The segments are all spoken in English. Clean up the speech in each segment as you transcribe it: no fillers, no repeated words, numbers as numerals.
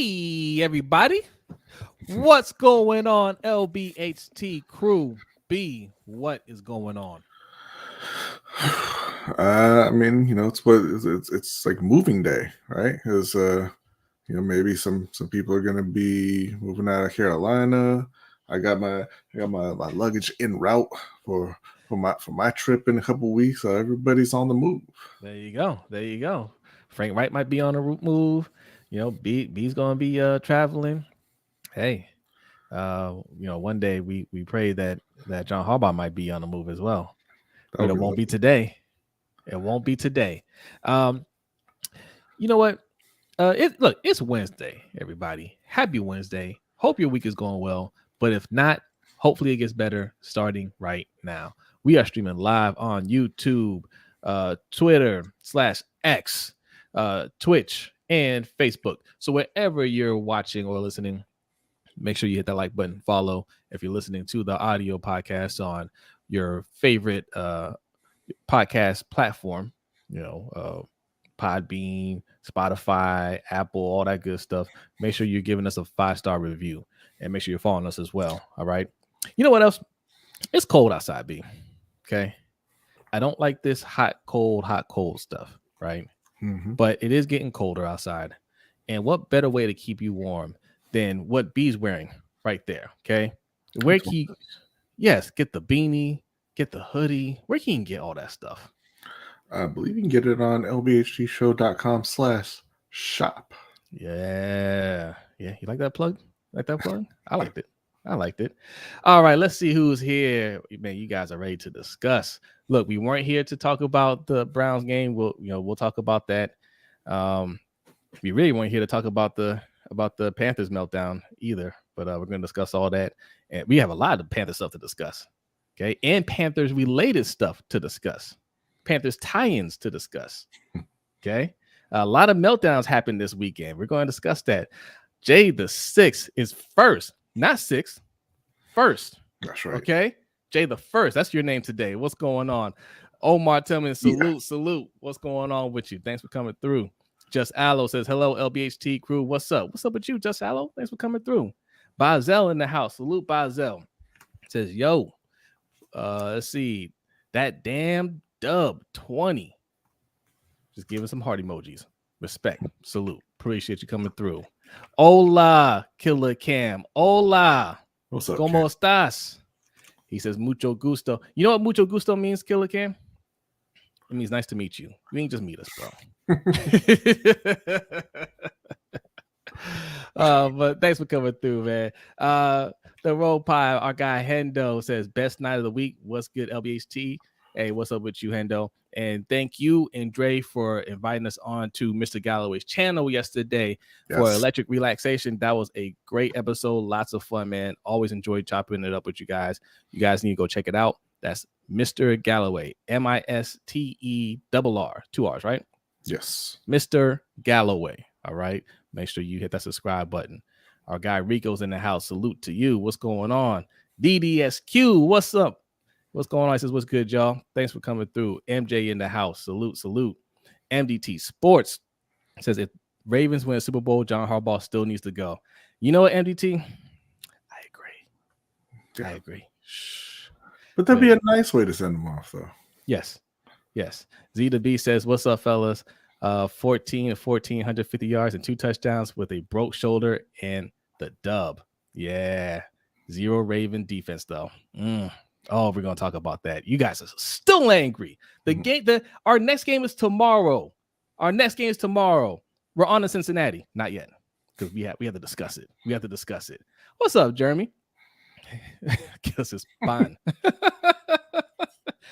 Hey, everybody. What's going on, LBHT crew? B, what is going on? It's like moving day, right? Because maybe some people are gonna be moving out of Carolina. I got my luggage en route for my trip in a couple weeks, so everybody's on the move. There you go. There you go. Frank Reich might be on a route move. B's gonna be traveling. Hey, one day we pray that John Harbaugh might be on the move as well, but it won't be today. It won't be today. Um, you know what? It's Wednesday, everybody. Happy Wednesday. Hope your week is going well. But if not, hopefully it gets better starting right now. We are streaming live on YouTube, Twitter /X, Twitch, and Facebook. So wherever you're watching or listening, make sure you hit that like button, follow. If you're listening to the audio podcast on your favorite podcast platform, Podbean, Spotify, Apple, all that good stuff. Make sure you're giving us a 5-star review and make sure you're following us as well. All right. You know what else? It's cold outside, B. Okay. I don't like this hot, cold stuff. Right. Mm-hmm. But it is getting colder outside. And what better way to keep you warm than what B's wearing right there? Okay. Where can you, get the beanie, get the hoodie. Where can you get all that stuff? I believe you can get it on LBHTShow.com/shop. Yeah. You like that plug? I liked it. All right, let's see who's here. Man, you guys are ready to discuss. Look, we weren't here to talk about the Browns game. We'll talk about that. We really weren't here to talk about the Panthers meltdown either, but we're going to discuss all that, and we have a lot of Panthers stuff to discuss. Okay, and Panthers related stuff to discuss. Panthers tie-ins to discuss. Okay, a lot of meltdowns happened this weekend. We're going to discuss that. Jay the Sixth is first, not sixth, first. That's right. Okay, Jay the First. That's your name today. What's going on? Omar Tillman, salute. What's going on with you? Thanks for coming through. Just Allo says, hello, LBHT crew. What's up? What's up with you, Just Allo? Thanks for coming through. Bazel in the house. Salute, Bazel. Says, yo, let's see. That damn dub 20. Just giving some heart emojis. Respect. Salute. Appreciate you coming through. Hola, Killer Cam. Hola. What's up, ¿Cómo estás? He says, mucho gusto. You know what mucho gusto means, Killer Cam? It means nice to meet you. You ain't just meet us, bro. But thanks for coming through, man. The roll pie, our guy Hendo says, best night of the week. What's good, LBHT? Hey, what's up with you, Hendo? And thank you, Andre, for inviting us on to Mr. Galloway's channel yesterday for Electric Relaxation. That was a great episode. Lots of fun, man. Always enjoyed chopping it up with you guys. You guys need to go check it out. That's Mr. Galloway, MISTERR, 2 R's, right? Yes. Mr. Galloway. All right. Make sure you hit that subscribe button. Our guy Rico's in the house. Salute to you. What's going on? DDSQ, what's up? What's going on? He says, what's good, y'all? Thanks for coming through. MJ in the house. Salute. MDT Sports says, if Ravens win a Super Bowl, John Harbaugh still needs to go. You know what, MDT? I agree. Yeah. I agree. Shh. But that'd be a nice way to send them off, though. Yes. Z to B says, what's up, fellas? 1,450 yards and 2 touchdowns with a broke shoulder and the dub. Yeah. 0 Raven defense, though. Oh, we're going to talk about that. You guys are still angry. Our next game is tomorrow. We're on to Cincinnati. Not yet, because we have to discuss it. What's up, Jeremy? Guess it's fine.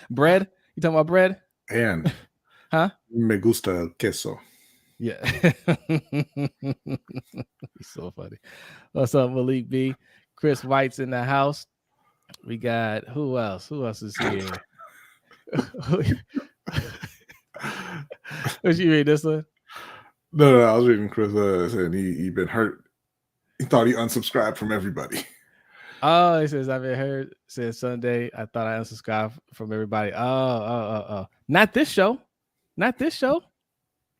Bread? You talking about bread? And huh? Me gusta el queso. Yeah. He's so funny. What's up, Malik B? Chris White's in the house. We got who else? Who else is here? Was you read this one? No, I was reading Chris saying he been hurt. He thought he unsubscribed from everybody. Oh, he says I've been heard since Sunday. I thought I unsubscribed from everybody. Oh. Not this show.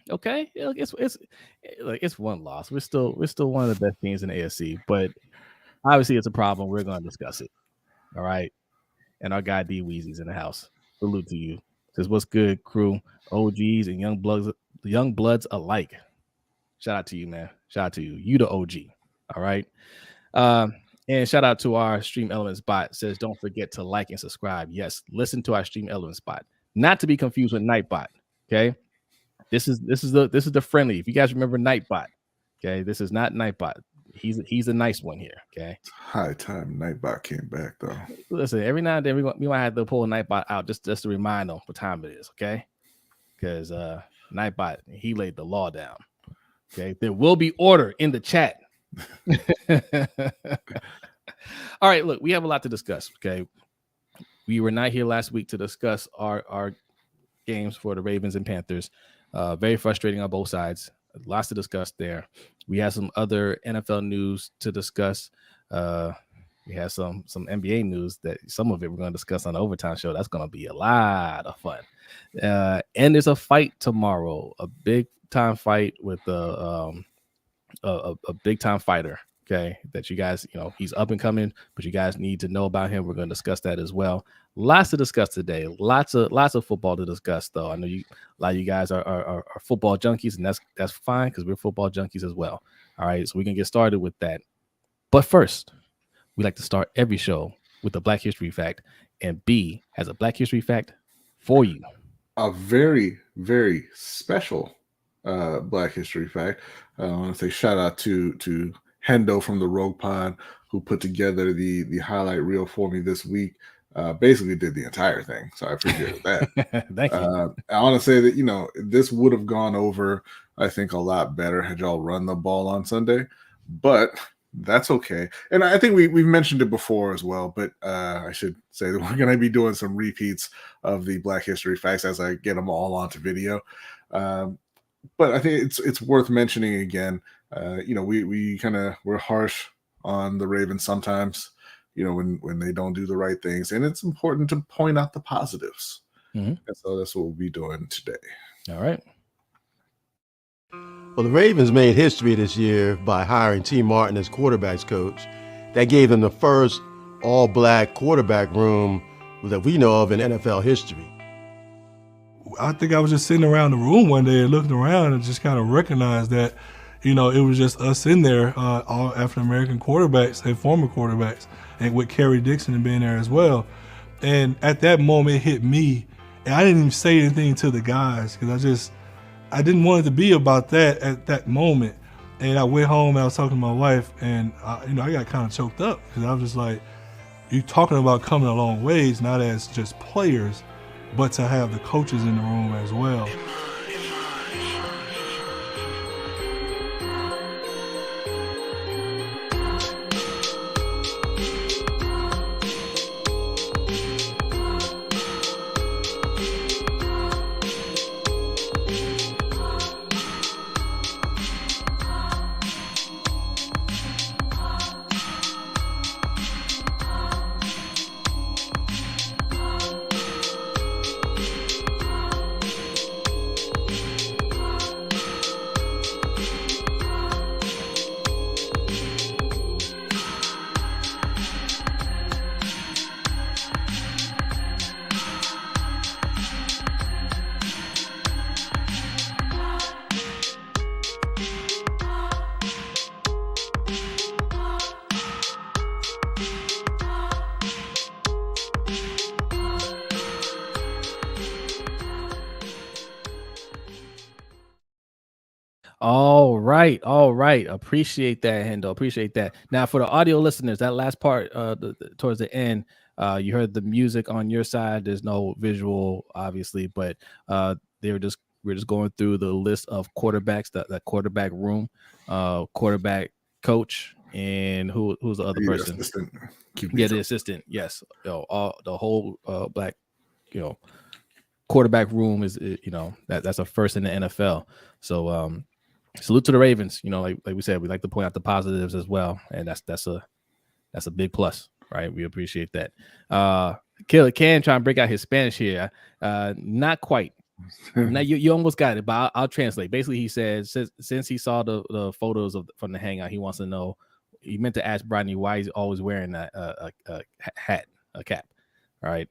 Okay, it's one loss. We're still one of the best teams in the AFC, but obviously it's a problem. We're going to discuss it. All right, and our guy D Weezy's in the house. Salute to you. Says what's good, crew, OGs and young bloods alike. Shout out to you, man. Shout out to you. You the OG. All right. And shout out to our Stream Elements bot. Says don't forget to like and subscribe. Yes, listen to our Stream Elements bot. Not to be confused with Nightbot. Okay. This is the friendly. If you guys remember Nightbot, okay, this is not Nightbot. He's a nice one here. Okay. High time Nightbot came back though. Listen, every now and then we might have to pull Nightbot out just to remind them what time it is. Okay. Because Nightbot, he laid the law down. Okay. There will be order in the chat. All right, look, we have a lot to discuss. Okay, we were not here last week to discuss our games for the Ravens and Panthers. Very frustrating on both sides. Lots to discuss there. We have some other NFL news to discuss. We have some NBA news that some of it we're going to discuss on the Overtime Show. That's going to be a lot of fun. And there's a fight tomorrow, a big time fight with a big time fighter. Okay, that you guys, he's up and coming, but you guys need to know about him. We're going to discuss that as well. Lots to discuss today. Lots of football to discuss, though. I know a lot of you guys are football junkies, and that's fine because we're football junkies as well. All right, so we can get started with that. But first, we like to start every show with a Black History fact, and B has a Black History fact for you. A very, very special Black History fact. I want to say shout out to Hendo from the Rogue Pod, who put together the highlight reel for me this week. Basically did the entire thing, so I appreciate that. Thank you. I want to say that this would have gone over, I think, a lot better had y'all run the ball on Sunday, but that's okay. And I think we've mentioned it before as well, but I should say that we're going to be doing some repeats of the Black History facts as I get them all onto video. But I think it's worth mentioning again. We're harsh on the Ravens sometimes, when they don't do the right things, and it's important to point out the positives. Mm-hmm. And so that's what we'll be doing today. All right. Well, the Ravens made history this year by hiring T. Martin as quarterbacks coach. That gave them the first all-black quarterback room that we know of in NFL history. I think I was just sitting around the room one day and looking around and just kind of recognized that, it was just us in there, all African-American quarterbacks and former quarterbacks, and with Kerry Dixon being there as well. And at that moment, it hit me, and I didn't even say anything to the guys because I didn't want it to be about that at that moment. And I went home and I was talking to my wife, and I got kind of choked up because I was just like, you're talking about coming a long ways, not as just players, but to have the coaches in the room as well. All right. Appreciate that, Hendo. Appreciate that. Now, for the audio listeners, that last part, towards the end, you heard the music on your side. There's no visual, obviously, but we're just going through the list of quarterbacks, that quarterback room, quarterback coach, and who's the other person? Assistant. The assistant. Yes, all the whole black, quarterback room is that's a first in the NFL. So salute to the Ravens. Like we said, we like to point out the positives as well, and that's a big plus, right? We appreciate that. Killer can try and break out his Spanish here. Not quite. Now you almost got it, but I'll translate. Basically, he says since he saw the photos from the hangout, he wants to know. He meant to ask Brodny why he's always wearing a hat, a cap, all right?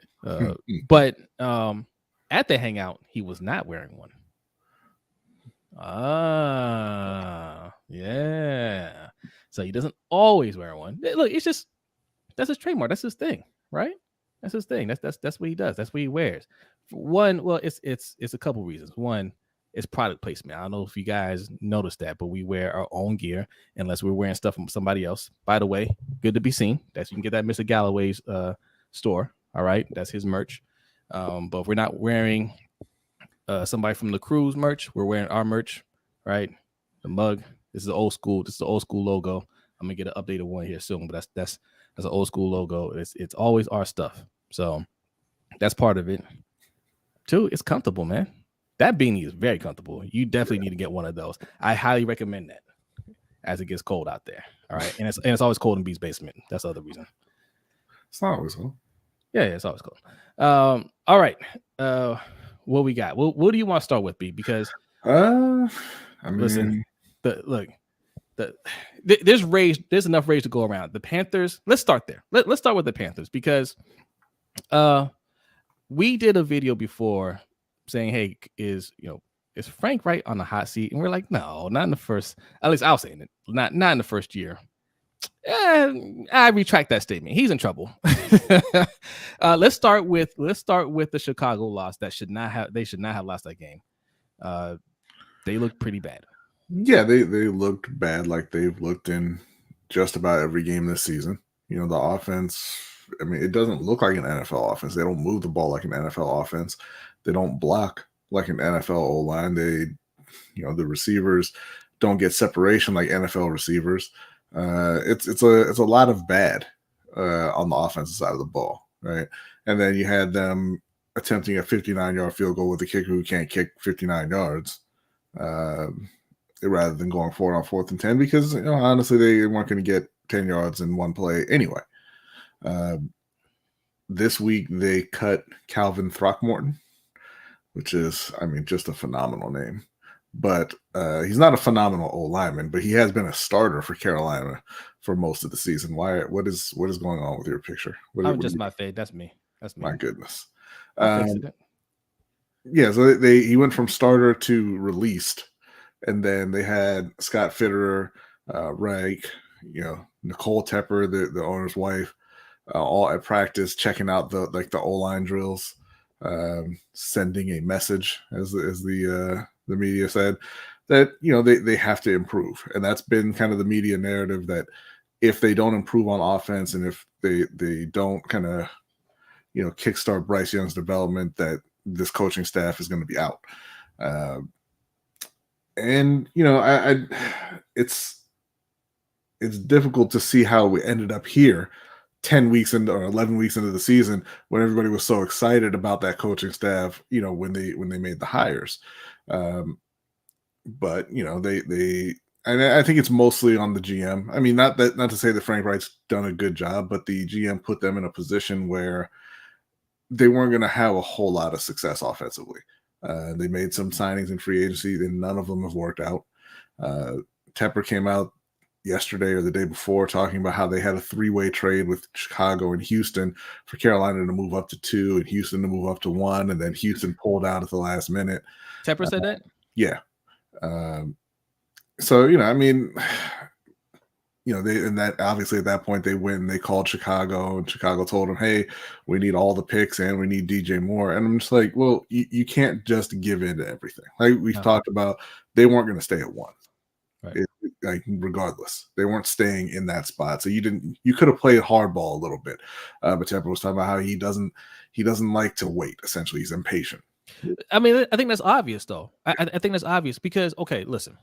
But at the hangout, he was not wearing one. Yeah. So he doesn't always wear one. Look, it's just that's his trademark. That's his thing, right? That's his thing. That's what he does. That's what he wears. For one, well, it's a couple reasons. One, it's product placement. I don't know if you guys noticed that, but we wear our own gear unless we're wearing stuff from somebody else. By the way, good to be seen. That's you can get that Mr. Galloway's store. All right, that's his merch. But if we're not wearing somebody from the Cruise merch, we're wearing our merch, right? The mug. This is the old school. This is the old school logo. I'm gonna get an updated one here soon, but that's an old school logo. It's always our stuff. So that's part of it. Two, it's comfortable, man. That beanie is very comfortable. You definitely need to get one of those. I highly recommend that as it gets cold out there. All right. And it's always cold in B's basement. That's the other reason. It's not always cold. Yeah, it's always cold. All right. What we got? What do you want to start with, B? Because I mean, listen, there's rage, there's enough rage to go around. The Panthers, let's start there. Let's start with the Panthers because we did a video before saying, hey, is Frank Reich on the hot seat? And we're like, no, not in the first, at least I'll say it, not in the first year. I retract that statement. He's in trouble. Let's start with the Chicago loss. They should not have lost that game. They look pretty bad. Yeah, they looked bad, like they've looked in just about every game this season. The offense, I mean, it doesn't look like an NFL offense. They don't move the ball like an NFL offense. They don't block like an NFL O-line. The receivers don't get separation like NFL receivers. It's a lot of bad on the offensive side of the ball, right? And then you had them attempting a 59-yard field goal with a kicker who can't kick 59 yards. Rather than going for it on 4th and 10 because honestly they weren't going to get 10 yards in one play anyway. This week they cut Calvin Throckmorton, which is just a phenomenal name. But he's not a phenomenal old lineman, but he has been a starter for Carolina for most of the season. What is going on with your picture? My fade. That's me. My goodness. Yeah, so he went from starter to released. And then they had Scott Fitterer, Reich, Nicole Tepper, the owner's wife, all at practice checking out the O-line drills, sending a message as the media said that they have to improve, and that's been kind of the media narrative that if they don't improve on offense and if they don't kind of kickstart Bryce Young's development, that this coaching staff is going to be out. And it's difficult to see how we ended up here 10 weeks into or 11 weeks into the season when everybody was so excited about that coaching staff, when they made the hires. But they and I think it's mostly on the GM. I mean, not to say that Frank Reich's done a good job, but the GM put them in a position where they weren't going to have a whole lot of success offensively. They made some signings in free agency, and none of them have worked out. Tepper came out yesterday or the day before talking about how they had a 3-way trade with Chicago and Houston for Carolina to move up to 2 and Houston to move up to 1, and then Houston pulled out at the last minute. Tepper said that? Yeah. So, that obviously at that point they went and they called Chicago, and Chicago told them, hey, we need all the picks and we need DJ Moore. And I'm just like, well, you can't just give in to everything. Like we've talked about, they weren't going to stay at 1. Right. Regardless, they weren't staying in that spot. So you could have played hardball a little bit. But Tepper was talking about how he doesn't like to wait. Essentially, he's impatient. I mean, I think that's obvious, though. I think that's obvious because, okay, listen,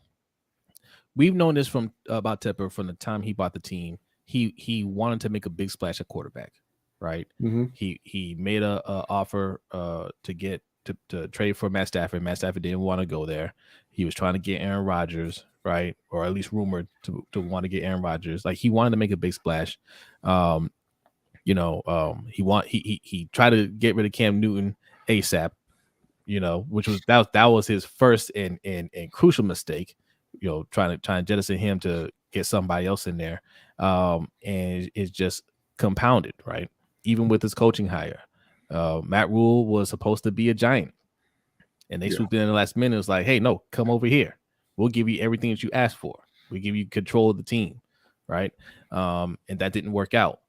we've known this about Tepper from the time he bought the team. He wanted to make a big splash at quarterback, right? Mm-hmm. He made a offer to trade for Matt Stafford. Matt Stafford didn't want to go there. He was trying to get Aaron Rodgers, right? Or at least rumored to want to get Aaron Rodgers. Like he wanted to make a big splash. He tried to get rid of Cam Newton ASAP. which was that was his first and crucial mistake, trying to jettison him to get somebody else in there. And it's just compounded, right? Even with his coaching hire. Matt Rule was supposed to be a giant, and they swooped in the last minute. It was like, hey, no, come over here. We'll give you everything that you asked for. We give you control of the team, right? And that didn't work out.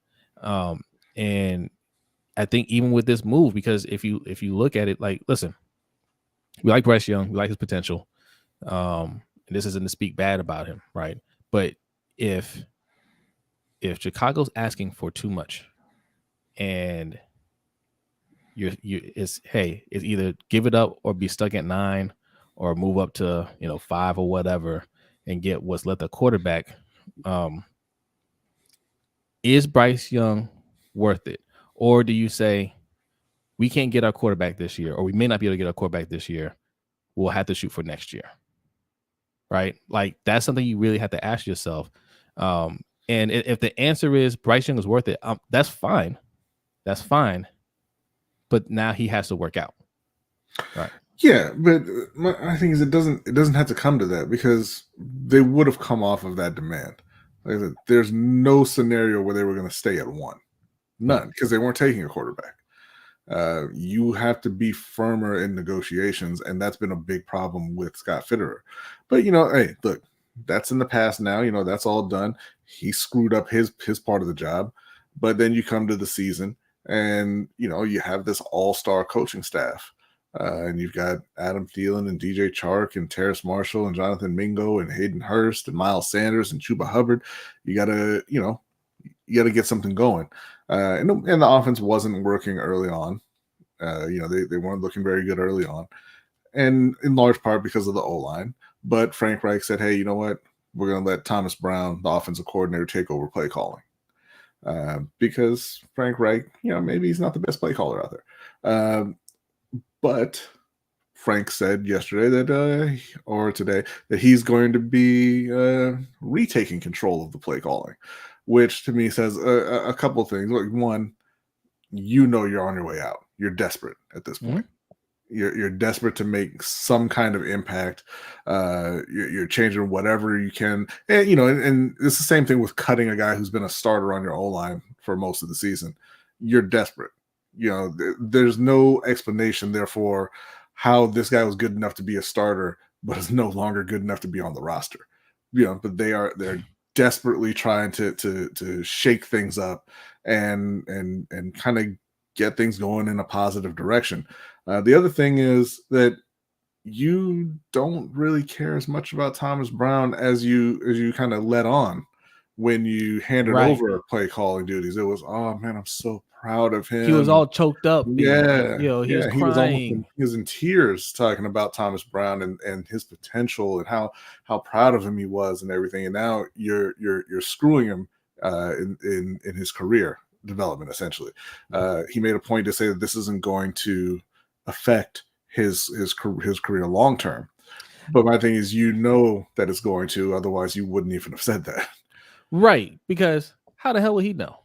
And I think even with this move, because if you look at it, like, listen, we like Bryce Young, we like his potential. And this isn't to speak bad about him, right? But if Chicago's asking for too much, and it's either give it up or be stuck at 9, or move up to 5 or whatever, and get what's left a quarterback. Is Bryce Young worth it, or do you say we can't get our quarterback this year, or we may not be able to get our quarterback this year? We'll have to shoot for next year, right? Like, that's something you really have to ask yourself. And if the answer is Bryce Young is worth it, that's fine. That's fine. But now he has to work out, right? Yeah, but my thing is it doesn't have to come to that, because they would have come off of that demand. Like I said, there's no scenario where they were going to stay at 1. None, because they weren't taking a quarterback. You have to be firmer in negotiations, and that's been a big problem with Scott Fitterer. But hey, look, that's in the past now. That's all done. He screwed up his part of the job, but then you come to the season, and you have this all-star coaching staff, and you've got Adam Thielen and DJ Chark and Terrace Marshall and Jonathan Mingo and Hayden Hurst and Miles Sanders and Chuba Hubbard. You gotta get something going. And the offense wasn't working early on. They weren't looking very good early on, and in large part because of the O-line. But Frank Reich said, hey, you know what? We're going to let Thomas Brown, the offensive coordinator, take over play calling. Because Frank Reich, maybe he's not the best play caller out there. But Frank said yesterday or today that he's going to be retaking control of the play calling, which to me says a couple of things. Like, one, you're on your way out. You're desperate at this point. Mm-hmm. You're desperate to make some kind of impact. You're changing whatever you can, and and it's the same thing with cutting a guy who's been a starter on your O-line for most of the season. You're desperate. There's no explanation, therefore, how this guy was good enough to be a starter, but is no longer good enough to be on the roster. But they're desperately trying to shake things up and kind of get things going in a positive direction. The other thing is that you don't really care as much about Thomas Brown as you kind of let on when you handed over play calling duties. It was, oh man, I'm so proud of him. He was all choked up. Yeah. He was crying. He was in tears talking about Thomas Brown and his potential and how proud of him he was and everything. And now you're screwing him in his career development, essentially. He made a point to say that this isn't going to affect his career long term. But my thing is, that it's going to, otherwise you wouldn't even have said that. Right, because how the hell would he know?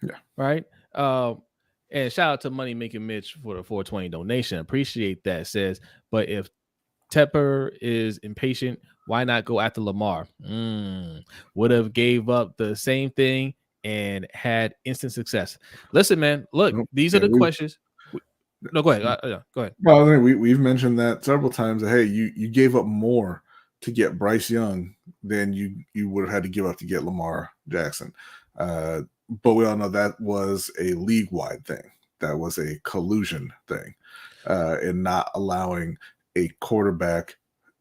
Yeah. Right. And shout out to Money Making Mitch for the 420 donation. Appreciate that. Says, but if Tepper is impatient, why not go after Lamar? Would have gave up the same thing and had instant success. Listen, man, look, these are the questions. No, go ahead. Go ahead. Well, I think we've mentioned that several times. That, hey, you gave up more to get Bryce Young than you would have had to give up to get Lamar Jackson. But we all know that was a league-wide thing. That was a collusion thing, in not allowing a quarterback,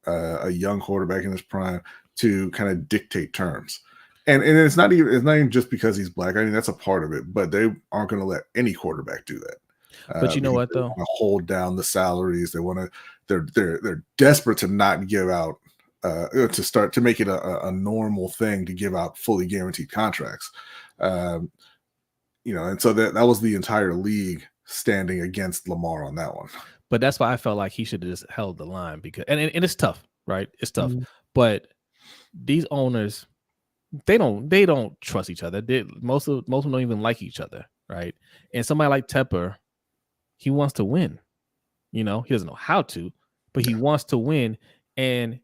a young quarterback in his prime, to kind of dictate terms. And it's not even just because he's black. I mean, that's a part of it, but they aren't going to let any quarterback do that. But you know what, though? They want to hold down the salaries. They want to. They're desperate to not give out to make it a normal thing to give out fully guaranteed contracts. And so that was the entire league standing against Lamar on that one. But that's why I felt like he should have just held the line, because and it's tough, right? It's tough. But these owners, they don't trust each other. Most of them don't even like each other, right? And somebody like Tepper, he wants to win. He doesn't know how to, but he wants to win. And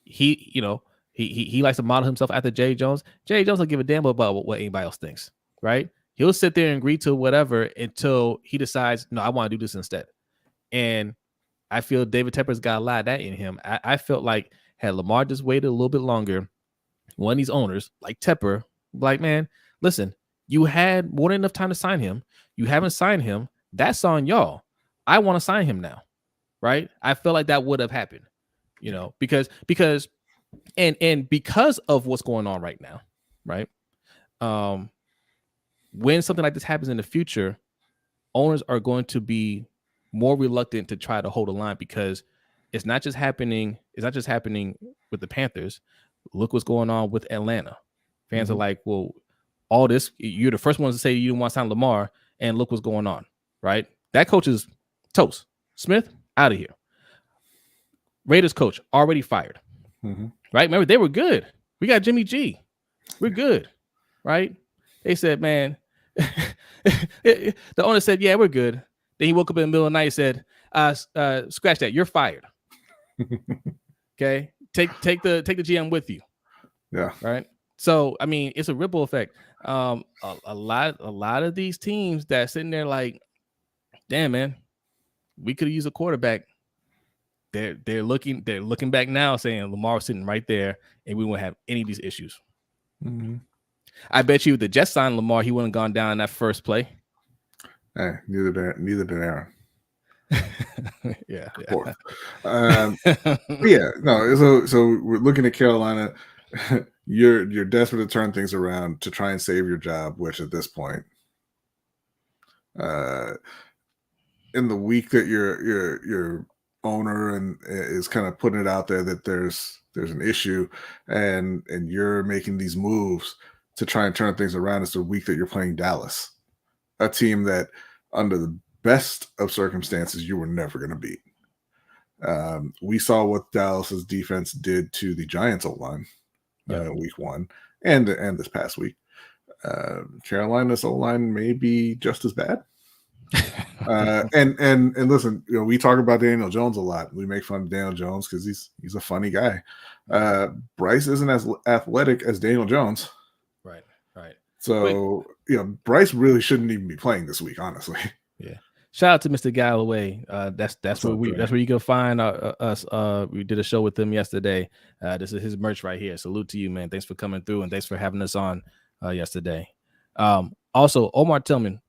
he likes to model himself after Jerry Jones. Jerry Jones don't give a damn about what anybody else thinks, right? He'll sit there and agree to whatever until he decides, no, I want to do this instead. And I feel David Tepper's got a lot of that in him. I felt like had Lamar just waited a little bit longer, one of these owners like Tepper, like, man, listen, you had more than enough time to sign him. You haven't signed him. That's on y'all. I want to sign him now, right? I feel like that would have happened, because of what's going on right now, right? When something like this happens in the future, owners are going to be more reluctant to try to hold a line because it's not just happening with the Panthers. Look what's going on with Atlanta. Fans are like, well, all this, you're the first ones to say you didn't want to sign Lamar, and look what's going on, right? That coach is toast. Smith, out of here. Raiders coach, already fired, right? Remember, they were good. We got Jimmy G. We're good, right? They said, man, the owner said, yeah, we're good. Then he woke up in the middle of the night and said, scratch that, you're fired. Okay, take the GM with you. Yeah. Right. So I mean, it's a ripple effect. A lot of these teams that sitting there like, damn, man, we could have used a quarterback. They're looking back now saying Lamar was sitting right there and we won't have any of these issues. I bet you if the Jets signed Lamar, he wouldn't have gone down in that first play. Hey, neither did Aaron. Yeah. Yeah, no. So we're looking at Carolina. You're desperate to turn things around to try and save your job, which at this point, in the week that your owner and is kind of putting it out there that there's an issue, and you're making these moves to try and turn things around, it's the week that you're playing Dallas, a team that under the best of circumstances you were never going to beat. We saw what Dallas's defense did to the Giants O-line week 1 and this past week. Carolina's O-line may be just as bad. And listen, we talk about Daniel Jones a lot. We make fun of Daniel Jones because he's a funny guy. Bryce isn't as athletic as Daniel Jones. Right. So Bryce really shouldn't even be playing this week, honestly. Yeah. Shout out to Mr. Galloway. That's where you can find us. We did a show with him yesterday. This is his merch right here. Salute to you, man. Thanks for coming through and thanks for having us on yesterday. Also, Omar Tillman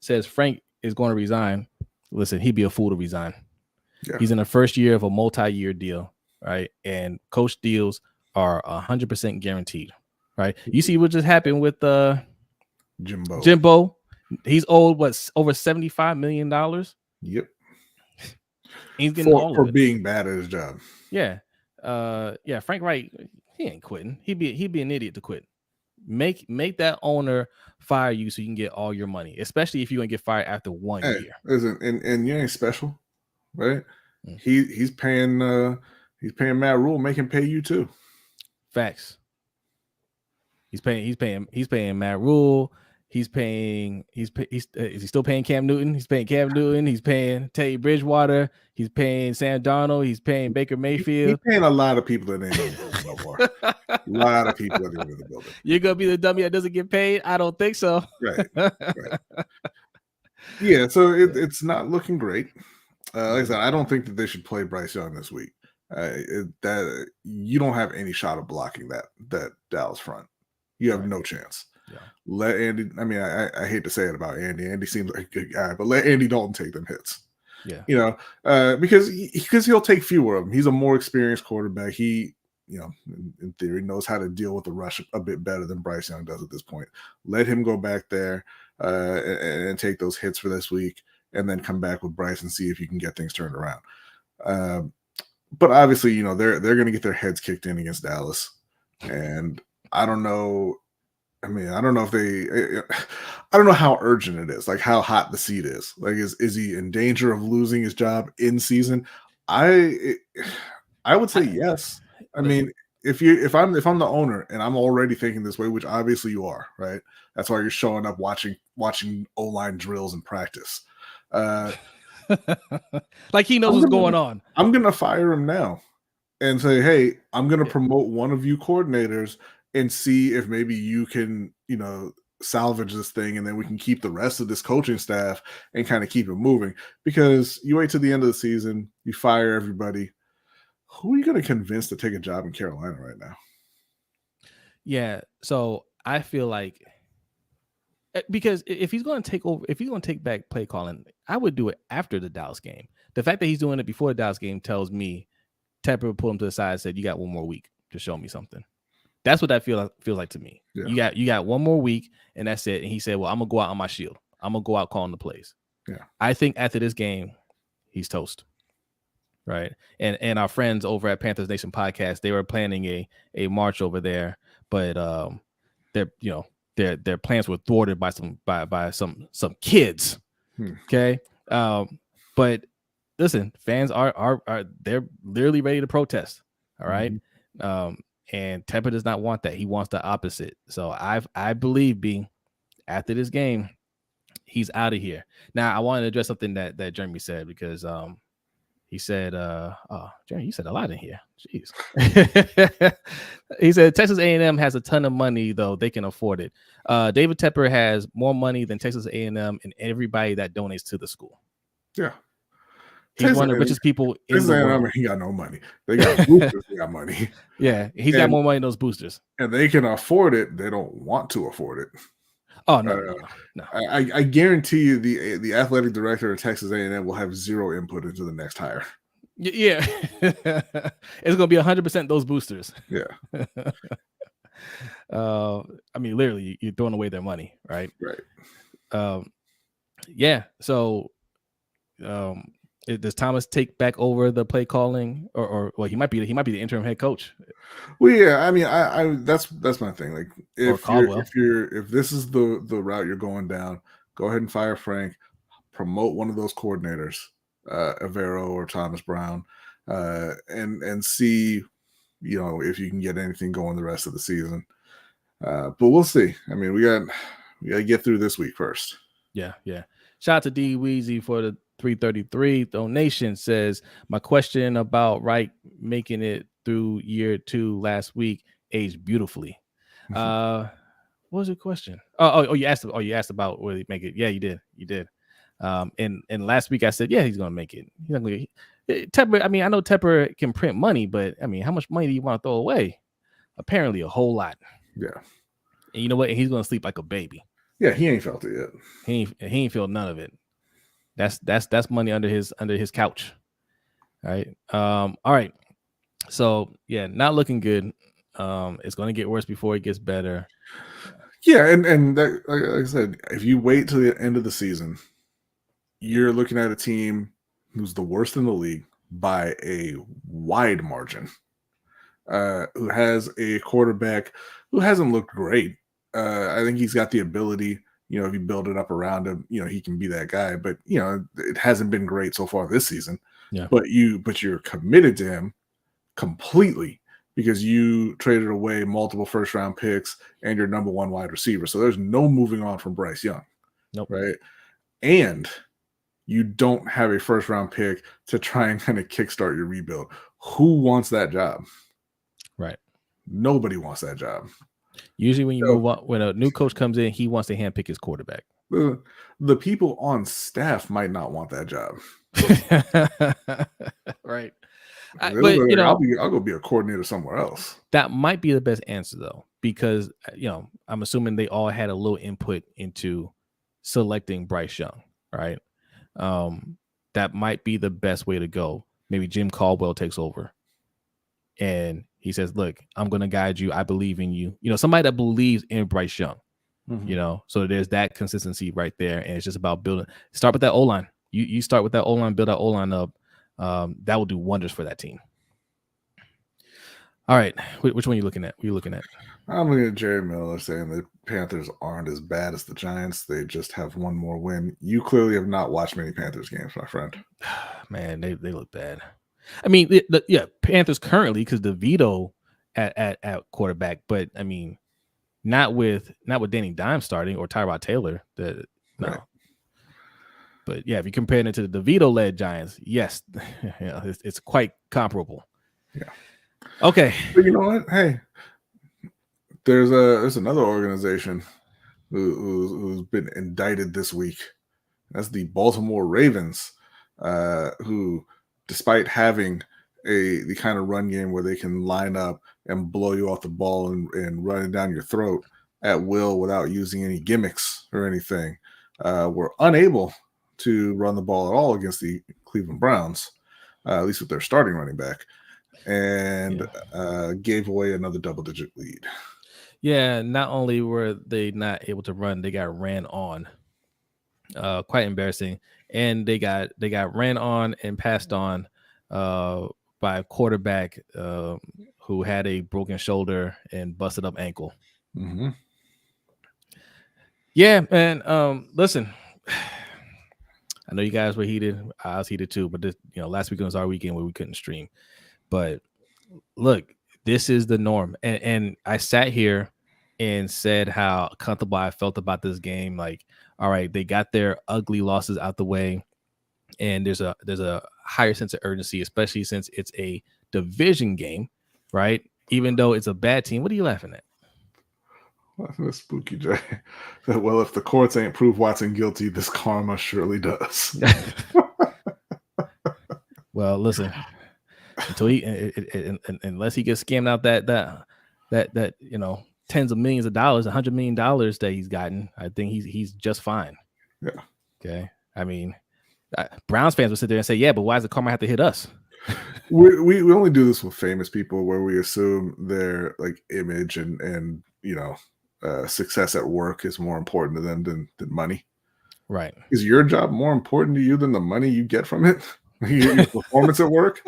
says Frank is going to resign. Listen, he'd be a fool to resign. Yeah. He's in the first year of a multi-year deal, right? And coach deals are 100% guaranteed, right? You see what just happened with Jimbo. He's owed over $75 million. Yep. He's getting all for of it. Being bad at his job. Yeah. Frank Reich, he ain't quitting. He'd be an idiot to quit. Make that owner fire you so you can get all your money, especially if you're gonna get fired after 1 year. Listen, and you ain't special, right? He's paying Matt Rule, make him pay you too. Facts. He's paying Matt Rule. Is he still paying Cam Newton? He's paying Cam Newton. He's paying Teddy Bridgewater. He's paying Sam Darnold. He's paying Baker Mayfield. He's paying a lot of people that ain't in the building no more. A lot of people that ain't in the building. You're gonna be the dummy that doesn't get paid? I don't think so. Right. Yeah, so it's not looking great. Like I said, I don't think that they should play Bryce Young this week. That you don't have any shot of blocking that Dallas front. You have no chance. Yeah. Let Andy. I mean, I hate to say it about Andy. Andy seems like a good guy, but let Andy Dalton take them hits. Yeah, because he'll take fewer of them. He's a more experienced quarterback. He, in theory, knows how to deal with the rush a bit better than Bryce Young does at this point. Let him go back there and take those hits for this week, and then come back with Bryce and see if you can get things turned around. But obviously, they're going to get their heads kicked in against Dallas, and I don't know. I mean, I don't know how urgent it is, like how hot the seat is. Like, is he in danger of losing his job in season? I would say yes. I mean, if I'm the owner and I'm already thinking this way, which obviously you are, right? That's why you're showing up watching O-line drills and practice. Like he knows what's going on. I'm gonna fire him now and say, hey, I'm gonna promote one of you coordinators and see if maybe you can, salvage this thing, and then we can keep the rest of this coaching staff and kind of keep it moving. Because you wait till the end of the season, you fire everybody. Who are you going to convince to take a job in Carolina right now? Yeah, so I feel like because if he's going to take over, if he's going to take back play calling, I would do it after the Dallas game. The fact that he's doing it before the Dallas game tells me Tepper pulled him to the side and said, "You got one more week to show me something." That's what that feels like to me. Yeah. You got one more week, and that's it. And he said, "Well, I'm gonna go out on my shield. I'm gonna go out calling the plays." Yeah, I think after this game, he's toast. Right, and our friends over at Panthers Nation podcast, they were planning a march over there, but their plans were thwarted by some kids. Okay, but listen, fans are they're literally ready to protest. All right. And Tepper does not want that. He wants the opposite. So I believe after this game, he's out of here. Now I wanted to address something that Jeremy said, because he said, Jeremy, you said a lot in here. Jeez. He said Texas A&M has a ton of money, though they can afford it. David Tepper has more money than Texas A&M and everybody that donates to the school. Yeah. He's one of the richest people in the world. He got no money. They got boosters. They got money. Yeah, he's got more money than those boosters, and they can afford it. They don't want to afford it. Oh no. I guarantee you, the athletic director of Texas A&M will have zero input into the next hire. Yeah, it's gonna be 100% those boosters. Yeah. I mean, literally, you're throwing away their money, right? Right. Yeah. So, does Thomas take back over the play calling, or well, he might be the interim head coach? Well, yeah, I mean, I that's my thing. Like, if this is the route you're going down, go ahead and fire Frank, promote one of those coordinators, Avero or Thomas Brown, and see, if you can get anything going the rest of the season. But we'll see. I mean, we got to get through this week first. Yeah. Shout out to D Weezy for the 333 donation. Says, my question about Reich making it through year 2 last week aged beautifully. What was your question? You asked about whether he make it. Yeah, you did. And last week I said, yeah, he's gonna make it. He's not gonna, Tepper, I mean, I know Tepper can print money, but I mean, how much money do you want to throw away? Apparently a whole lot. Yeah. And you know what? He's gonna sleep like a baby. Yeah, he ain't felt it yet. He ain't felt none of it. That's money under his couch. All right. All right. So yeah, not looking good. It's going to get worse before it gets better. Yeah, and that, like I said, if you wait till the end of the season, you're looking at a team who's the worst in the league by a wide margin, who has a quarterback who hasn't looked great. I think he's got the ability. If you build it up around him, he can be that guy. But it hasn't been great so far this season. Yeah. But you're committed to him completely because you traded away multiple first-round picks and your number 1 wide receiver. So there's no moving on from Bryce Young. Nope. Right. And you don't have a first-round pick to try and kind of kickstart your rebuild. Who wants that job? Right. Nobody wants that job. Usually when you move on, when a new coach comes in, he wants to handpick his quarterback. The people on staff might not want that job. Right. But I'll go be a coordinator somewhere else. That might be the best answer, though, because I'm assuming they all had a little input into selecting Bryce Young, right? That might be the best way to go. Maybe Jim Caldwell takes over and he says, look, I'm going to guide you. I believe in you. Somebody that believes in Bryce Young, so there's that consistency right there. And it's just about building. Start with that O-line. You start with that O-line, build that O-line up. That will do wonders for that team. All right. Which one are you looking at? What are you looking at? I'm looking at Jerry Miller saying the Panthers aren't as bad as the Giants. They just have one more win. You clearly have not watched many Panthers games, my friend. Man, they look bad. I mean, Panthers currently, because DeVito at quarterback, but I mean, not with Danny Dimes starting or Tyrod Taylor. No. Right. But yeah, if you compare it to the DeVito-led Giants, yes, it's quite comparable. Yeah. Okay. But you know what? Hey, there's another organization who's been indicted this week. That's the Baltimore Ravens, who, despite having the kind of run game where they can line up and blow you off the ball and run it down your throat at will without using any gimmicks or anything, were unable to run the ball at all against the Cleveland Browns, at least with their starting running back, and gave away another double-digit lead. Yeah, not only were they not able to run, they got ran on. Quite embarrassing. And they got ran on and passed on by a quarterback who had a broken shoulder and busted up ankle. Mm-hmm. Yeah, man. Listen, I know you guys were heated. I was heated too, but this, last weekend was our weekend where we couldn't stream. But look, this is the norm. And I sat here and said how comfortable I felt about this game. Like, all right, they got their ugly losses out the way, and there's a higher sense of urgency, especially since it's a division game, right? Even though it's a bad team. What are you laughing at? That's spooky, Jay. Well, if the courts ain't prove Watson guilty, this karma surely does. Well, listen, until unless he gets scammed out that tens of millions of dollars, $100 million that he's gotten, I think he's just fine. Yeah. Okay. I mean, Browns fans will sit there and say, "Yeah, but why does the karma have to hit us?" We only do this with famous people, where we assume their image and success at work is more important to them than money. Right. Is your job more important to you than the money you get from it? Your performance at work?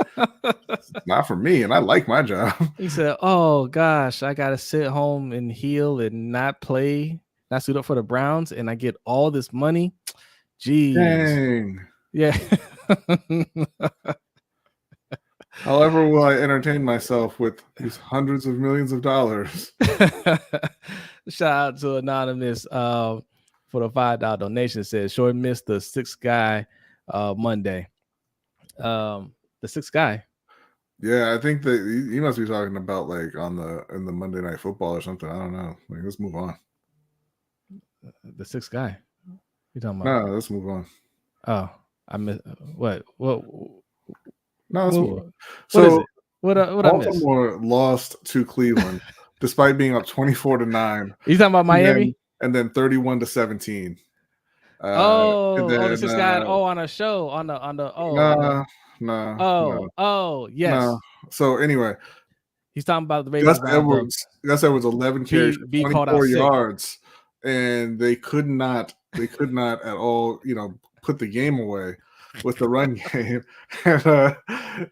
Not for me, and I like my job. He said, "Oh gosh, I gotta sit home and heal and not play, not suit up for the Browns, and I get all this money. Jeez, Dang. Yeah." However, will I entertain myself with these hundreds of millions of dollars? Shout out to Anonymous for the $5 donation. It says, "Sure missed the sixth guy Monday." The sixth guy. Yeah, I think that he must be talking about in the Monday Night Football or something. I don't know. Let's move on. The sixth guy. You talking about? No, let's move on. Oh, I missed what? No, let's move on. What is it? What I missed? Baltimore lost to Cleveland despite being up 24-9. You talking about Miami? And then 31-17. The sixth guy. On a show on the. No. Yes. No. So anyway, he's talking about the Ravens. Gus Edwards 11 carries, 24 yards, and they could not at all, put the game away with the run game. And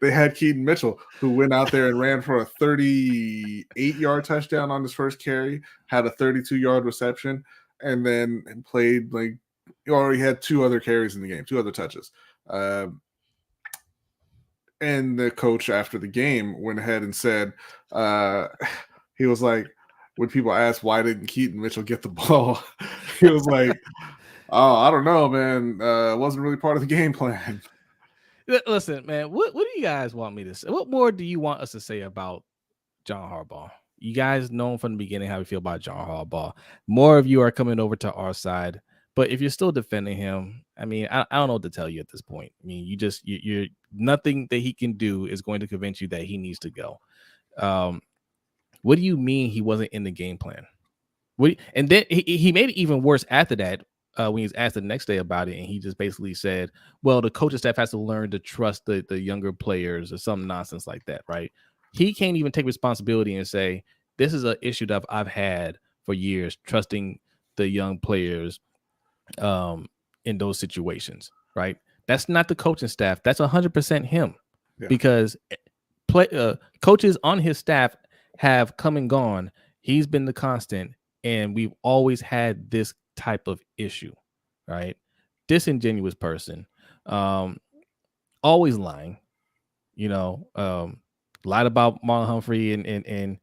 they had Keaton Mitchell, who went out there and ran for a 38-yard touchdown on his first carry, had a 32-yard reception, and then played he already had 2 other carries in the game, 2 other touches. And the coach after the game went ahead and said, he was like, when people asked why didn't Keaton Mitchell get the ball, he was like, "Oh, I don't know, man. It wasn't really part of the game plan." Listen, man, what do you guys want me to say? What more do you want us to say about John Harbaugh? You guys know from the beginning how we feel about John Harbaugh. More of you are coming over to our side. But if you're still defending him, I mean, I don't know what to tell you at this point. I mean, you're nothing that he can do is going to convince you that he needs to go. What do you mean he wasn't in the game plan? And then he made it even worse after that when he was asked the next day about it, and he just basically said, "Well, the coaching staff has to learn to trust the younger players," or some nonsense like that, right? He can't even take responsibility and say, "This is an issue that I've had for years, trusting the young players." In those situations, right? That's not the coaching staff. That's 100% him, because coaches on his staff have come and gone. He's been the constant, and we've always had this type of issue, right? Disingenuous person, always lying, lied about Marlon Humphrey and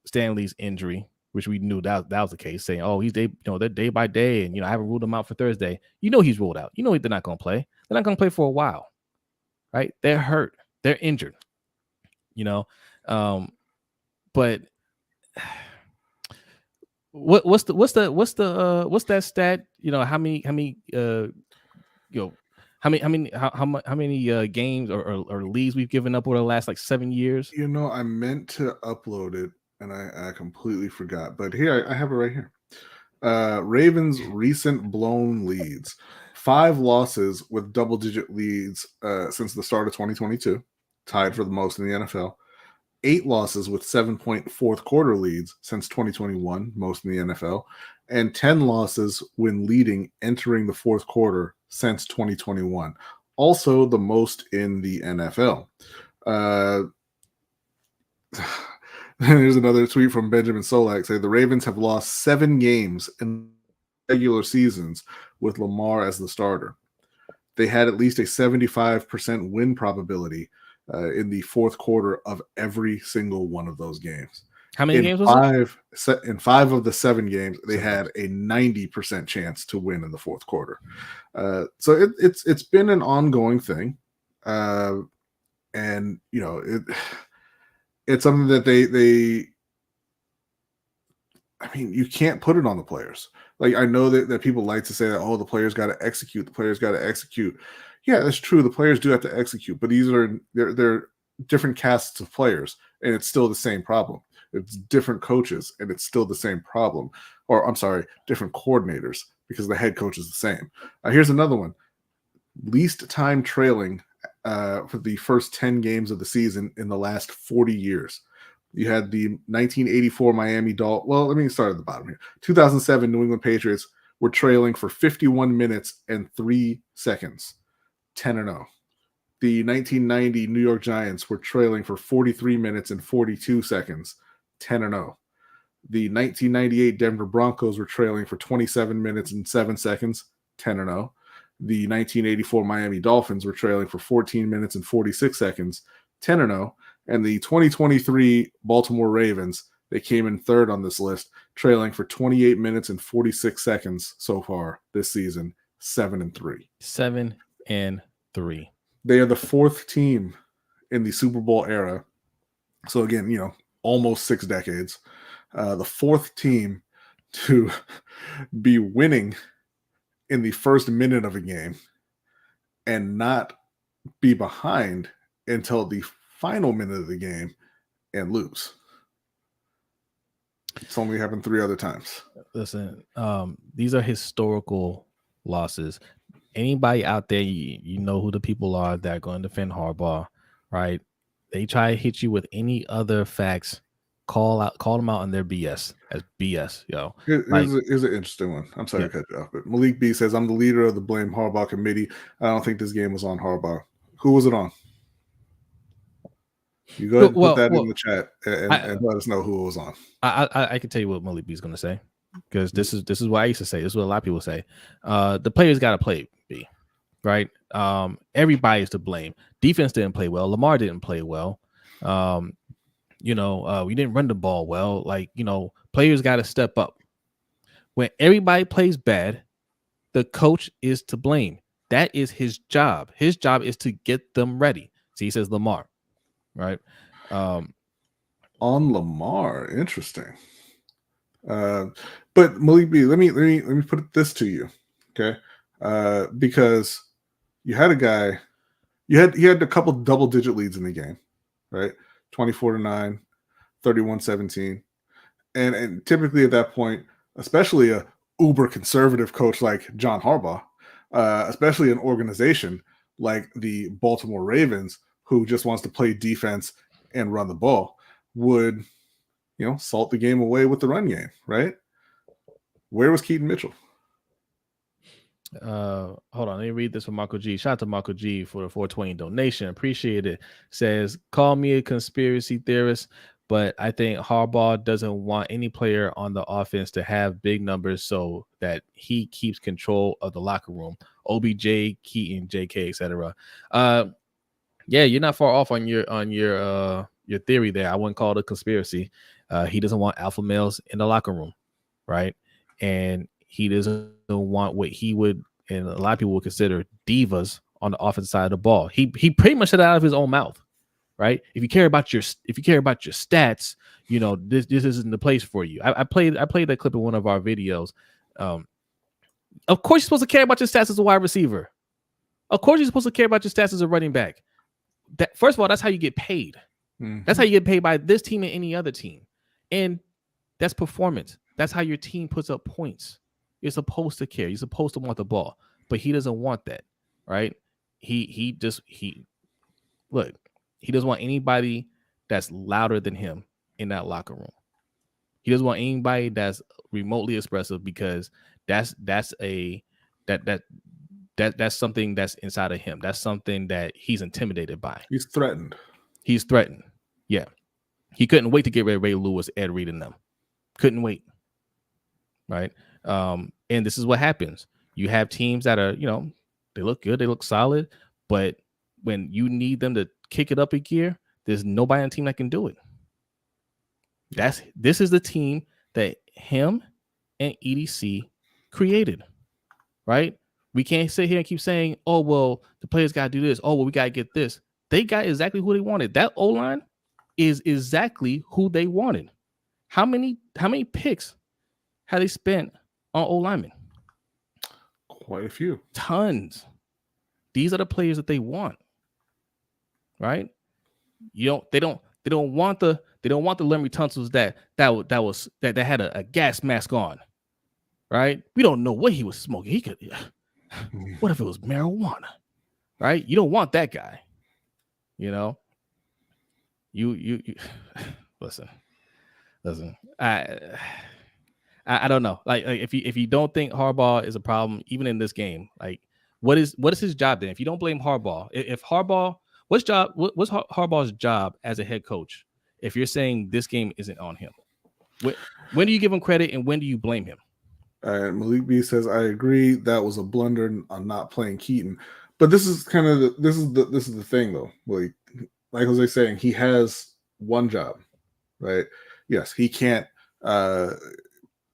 Stanley's injury. which we knew that was the case, saying, "Oh, they're day by day, and I haven't ruled him out for Thursday." He's ruled out. They're not going to play. They're not going to play for a while, right? They're hurt. They're injured. But what's that stat? How many how many games or leagues we've given up over the last like 7 years? I meant to upload it and I completely forgot. But here I have it right here. Ravens' recent blown leads: 5 losses with double-digit leads since the start of 2022, tied for the most in the NFL. 8 losses with 7-point fourth quarter leads since 2021, most in the NFL, and 10 losses when leading entering the fourth quarter since 2021, also the most in the NFL. There's another tweet from Benjamin Solak saying the Ravens have lost 7 games in regular seasons with Lamar as the starter. They had at least a 75% win probability in the fourth quarter of every single one of those games. How many games was it? In 5 of the 7 games, they had a 90% chance to win in the fourth quarter. So it's been an ongoing thing, and it's something that they. I mean, you can't put it on the players. Like, I know that people like to say that, oh, the players got to execute. The players got to execute. Yeah, that's true. The players do have to execute, but they're different casts of players, and it's still the same problem. It's different coaches, and it's still the same problem. Or, I'm sorry, different coordinators, because the head coach is the same. Here's another one. Least time trailing for the first 10 games of the season in the last 40 years. You had the 1984 Miami Dolphins. Well, let me start at the bottom here. 2007 New England Patriots were trailing for 51 minutes and 3 seconds, 10-0. The 1990 New York Giants were trailing for 43 minutes and 42 seconds, 10-0. The 1998 Denver Broncos were trailing for 27 minutes and 7 seconds, 10-0. The 1984 Miami Dolphins were trailing for 14 minutes and 46 seconds, 10-0. And the 2023 Baltimore Ravens, they came in third on this list, trailing for 28 minutes and 46 seconds so far this season, 7-3. 7-3. They are the 4th team in the Super Bowl era. So again, almost 6 decades. The 4th team to be winning in the first minute of a game and not be behind until the final minute of the game and lose. It's only happened 3 other times. Listen, these are historical losses. Anybody out there, you know who the people are that are going to defend Harbaugh, right? They try to hit you with any other facts. Call them out on their BS as BS, yo. Here's an interesting one. I'm sorry to cut you off, but Malik B says, I'm the leader of the Blame Harbaugh committee. I don't think this game was on Harbaugh. Who was it on? You go ahead and put that in the chat and let us know who it was on. I can tell you what Malik B is going to say, because this is what I used to say. This is what a lot of people say. The players got to play, B, right? Everybody's to blame. Defense didn't play well. Lamar didn't play well. We didn't run the ball well. Players got to step up. When everybody plays bad, the coach is to blame. That is his job. His job is to get them ready. See, he says Lamar. Right. On Lamar, interesting. But Malik B, let me put this to you, okay? Because you had a guy, he had a couple double-digit leads in the game, right? 24-9, 31-17, and typically at that point, especially a uber conservative coach like John Harbaugh, especially an organization like the Baltimore Ravens, who just wants to play defense and run the ball, would, salt the game away with the run game, right? Where was Keaton Mitchell? Hold on, let me read this from Marco G. Shout out to Marco G for the 420 donation. Appreciate it. Says, call me a conspiracy theorist, but I think Harbaugh doesn't want any player on the offense to have big numbers so that he keeps control of the locker room. OBJ, Keaton, JK, etc. Yeah, you're not far off on your theory there. I wouldn't call it a conspiracy. He doesn't want alpha males in the locker room, right? And he doesn't want what he would, and a lot of people would consider divas on the offensive side of the ball. He pretty much said it out of his own mouth, right? If you care about your stats, you know, this isn't the place for you. I played that clip in one of our videos. Of course, you're supposed to care about your stats as a wide receiver. Of course, you're supposed to care about your stats as a running back. That, first of all, that's how you get paid. Mhm. That's how you get paid by this team and any other team. And that's performance. That's how your team puts up points. You're supposed to care. You're supposed to want the ball. But he doesn't want that, right? He doesn't want anybody that's louder than him in that locker room. He doesn't want anybody that's remotely expressive, because that's something that's inside of him. That's something that he's intimidated by. He's threatened. He's threatened. Yeah. He couldn't wait to get rid of Ray Lewis, Ed Reed, and them. Couldn't wait. Right. And this is what happens. You have teams that are, you know, they look good, they look solid, but when you need them to kick it up a gear, there's nobody on the team that can do it. This is the team that him and EDC created, right? We can't sit here and keep saying, oh, well, the players got to do this. Oh, well, we got to get this. They got exactly who they wanted. That O-line is exactly who they wanted. How many picks have they spent on O-linemen? Quite a few. Tons. These are the players that they want, right? They don't want the Laremy Tunsil's that had a gas mask on, right? We don't know what he was smoking. He could. What if it was marijuana, right? You don't want that guy. You know. You listen. I don't know. Like if you don't think Harbaugh is a problem, even in this game, like what is his job then? If you don't blame Harbaugh, if Harbaugh, what's Harbaugh's job as a head coach? If you're saying this game isn't on him, when do you give him credit and when do you blame him? Malik B says, I agree that was a blunder on not playing Keaton, but this is kind of this is the thing though. Like Jose saying, he has one job, right? Yes, he can't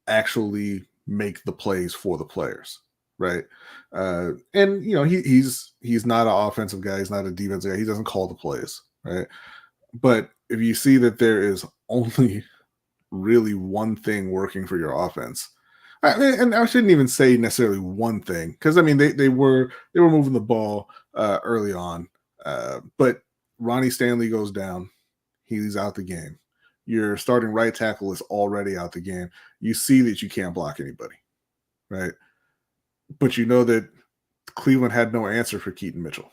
actually make the plays for the players, right? And you know, he's not an offensive guy, he's not a defensive guy, he doesn't call the plays, right? But if you see that there is only really one thing working for your offense, and I shouldn't even say necessarily one thing, because I mean they were moving the ball early on, but Ronnie Stanley goes down, he's out the game. Your starting right tackle is already out the game. You see that you can't block anybody, right? But you know that Cleveland had no answer for Keaton Mitchell,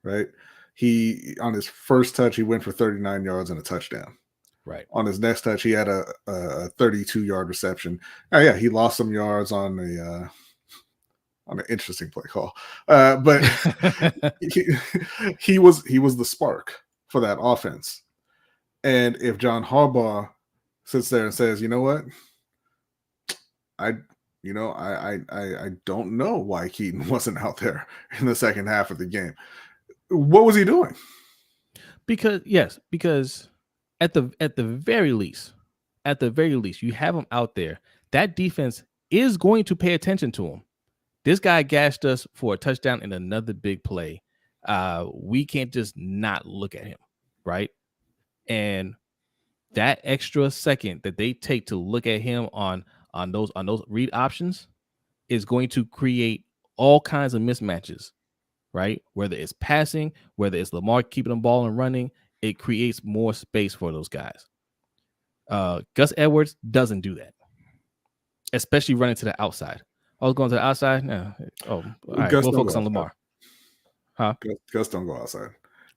right? He, on his first touch, he went for 39 yards and a touchdown. Right. On his next touch, he had a 32-yard reception. Oh yeah, he lost some yards on an interesting play call, but he was the spark for that offense. And if John Harbaugh sits there and says, you know what, I don't know why Keaton wasn't out there in the second half of the game. What was he doing? Because at the very least, you have him out there. That defense is going to pay attention to him. This guy gashed us for a touchdown in another big play. We can't just not look at him, right? And that extra second that they take to look at him on those read options is going to create all kinds of mismatches, right? Whether it's passing, whether it's Lamar keeping the ball and running, it creates more space for those guys. Gus Edwards doesn't do that, especially running to the outside. I was going to the outside. No. Oh, all right. We'll focus on Lamar. Huh? Gus don't go outside.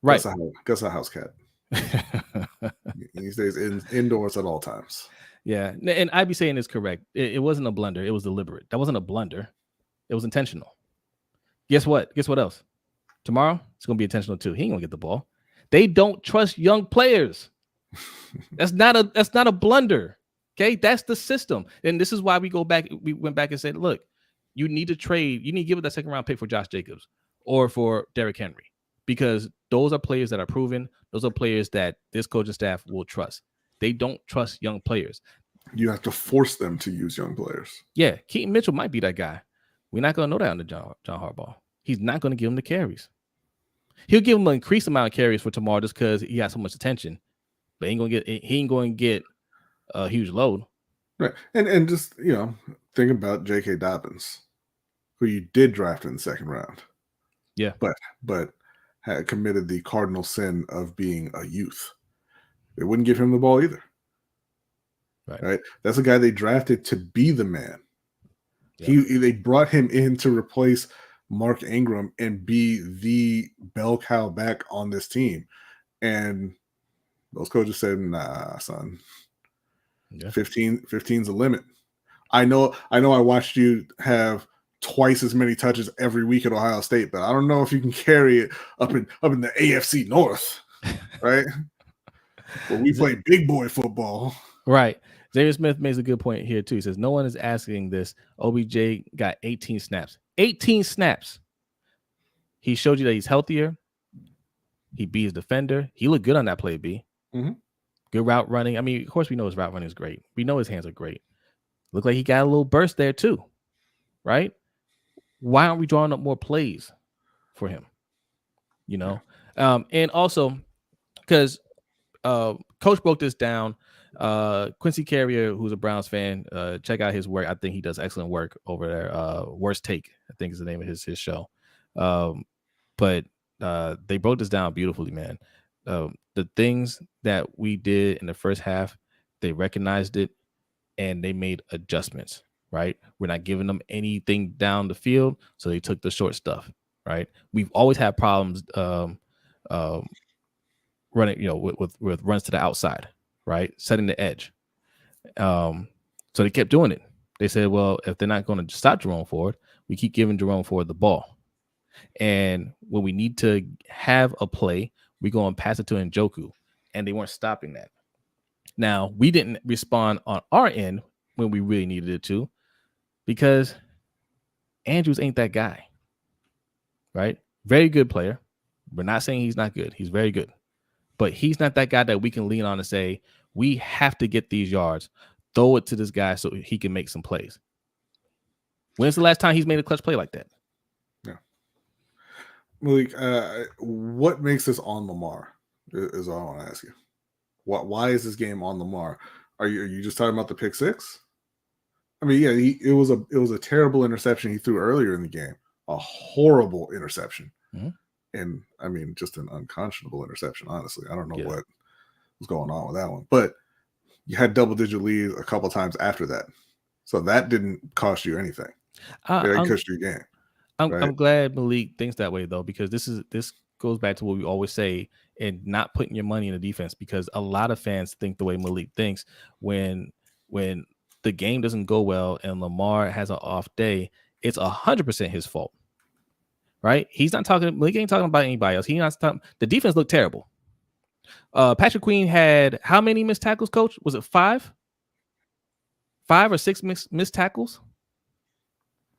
Right. Gus a house cat. He stays indoors at all times. Yeah, and I'd be saying it's correct. It wasn't a blunder. It was deliberate. That wasn't a blunder. It was intentional. Guess what? Guess what else? Tomorrow, it's going to be intentional too. He ain't going to get the ball. They don't trust young players. That's not a blunder. Okay, that's the system. And this is why we went back and said, look, you need to trade. You need to give it that second round pick for Josh Jacobs or for Derrick Henry, because those are players that are proven. Those are players that this coaching staff will trust. They don't trust young players. You have to force them to use young players. Yeah, Keaton Mitchell might be that guy. We're not going to know that under John Harbaugh. He's not going to give him the carries. He'll give him an increased amount of carries for tomorrow just because he has so much attention. But he ain't going to get a huge load. Right. And just, think about J.K. Dobbins, who you did draft in the second round. Yeah. But had committed the cardinal sin of being a youth. They wouldn't give him the ball either. Right. That's a guy they drafted to be the man. Yeah. They brought him in to replace Mark Ingram and be the bell cow back on this team. And those coaches said, nah, son. Yeah. 15's the limit. I know I watched you have twice as many touches every week at Ohio State, but I don't know if you can carry it up in the AFC North. Right? Well, we play big boy football. Right. Xavier Smith makes a good point here, too. He says, no one is asking this. OBJ got 18 snaps. 18 snaps. He showed you that he's healthier. He beat his defender. He looked good on that play, B. Mm-hmm. Good route running. I mean, of course, we know his route running is great. We know his hands are great. Looked like he got a little burst there, too. Right? Why aren't we drawing up more plays for him? And also, because Coach broke this down. Quincy Carrier, who's a Browns fan, check out his work. I think he does excellent work over there. Worst Take, I think is the name of his show. But they broke this down beautifully, man. The things that we did in the first half, they recognized it and they made adjustments, right? We're not giving them anything down the field, so they took the short stuff, right? We've always had problems running, with runs to the outside, right? Setting the edge. So they kept doing it. They said, well, if they're not going to stop Jerome Ford, we keep giving Jerome Ford the ball. And when we need to have a play, we go and pass it to Njoku. And they weren't stopping that. Now, we didn't respond on our end when we really needed it to, because Andrews ain't that guy, right? Very good player. We're not saying he's not good. He's very good. But he's not that guy that we can lean on and say, we have to get these yards. Throw it to this guy so he can make some plays. When's the last time he's made a clutch play like that? Yeah. Malik, what makes this on Lamar is all I want to ask you. Why is this game on Lamar? Are you just talking about the pick six? I mean, yeah, it was a terrible interception he threw earlier in the game. A horrible interception. Mm-hmm. And I mean, just an unconscionable interception, honestly. I don't know what was going on with that one. But you had double-digit leads a couple times after that. So that didn't cost you anything. It cost you a game. I'm glad Malik thinks that way, though, because this goes back to what we always say, and not putting your money in the defense, because a lot of fans think the way Malik thinks. When the game doesn't go well and Lamar has an off day, it's 100% his fault. Right? Malik ain't talking about anybody else. The defense looked terrible. Patrick Queen had how many missed tackles, Coach? Was it 5? 5 or 6 missed tackles?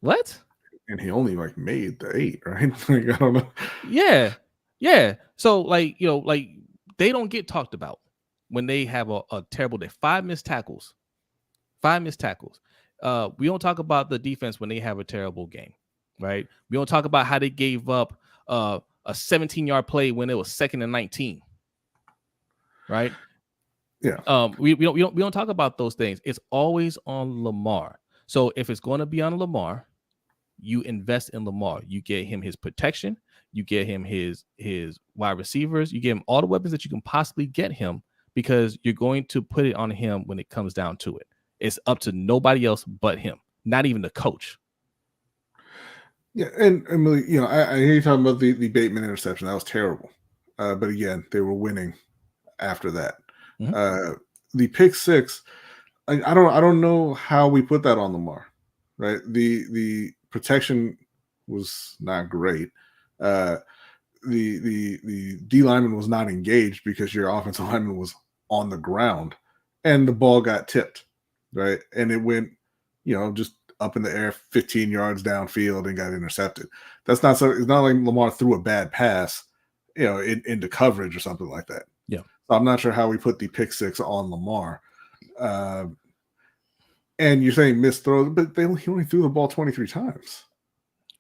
What? And he only made the 8, right? I don't know. Yeah. So they don't get talked about when they have a terrible day. 5 missed tackles. 5 missed tackles. We don't talk about the defense when they have a terrible game. Right. We don't talk about how they gave up a 17-yard play when it was 2nd and 19. Right. Yeah. We don't talk about those things. It's always on Lamar. So if it's going to be on Lamar, you invest in Lamar. You get him his protection. You get him his wide receivers. You get him all the weapons that you can possibly get him, because you're going to put it on him when it comes down to it. It's up to nobody else but him, not even the coach. Yeah, and I hear you talking about the Bateman interception. That was terrible. But again, they were winning after that. Mm-hmm. The pick six, I don't know how we put that on Lamar, right? The protection was not great. The D lineman was not engaged because your offensive lineman was on the ground, and the ball got tipped, right? And it went, just up in the air 15 yards downfield and got intercepted. It's not like Lamar threw a bad pass, into coverage or something like that. Yeah. So I'm not sure how we put the pick six on Lamar. And you're saying missed throws, but he only threw the ball 23 times.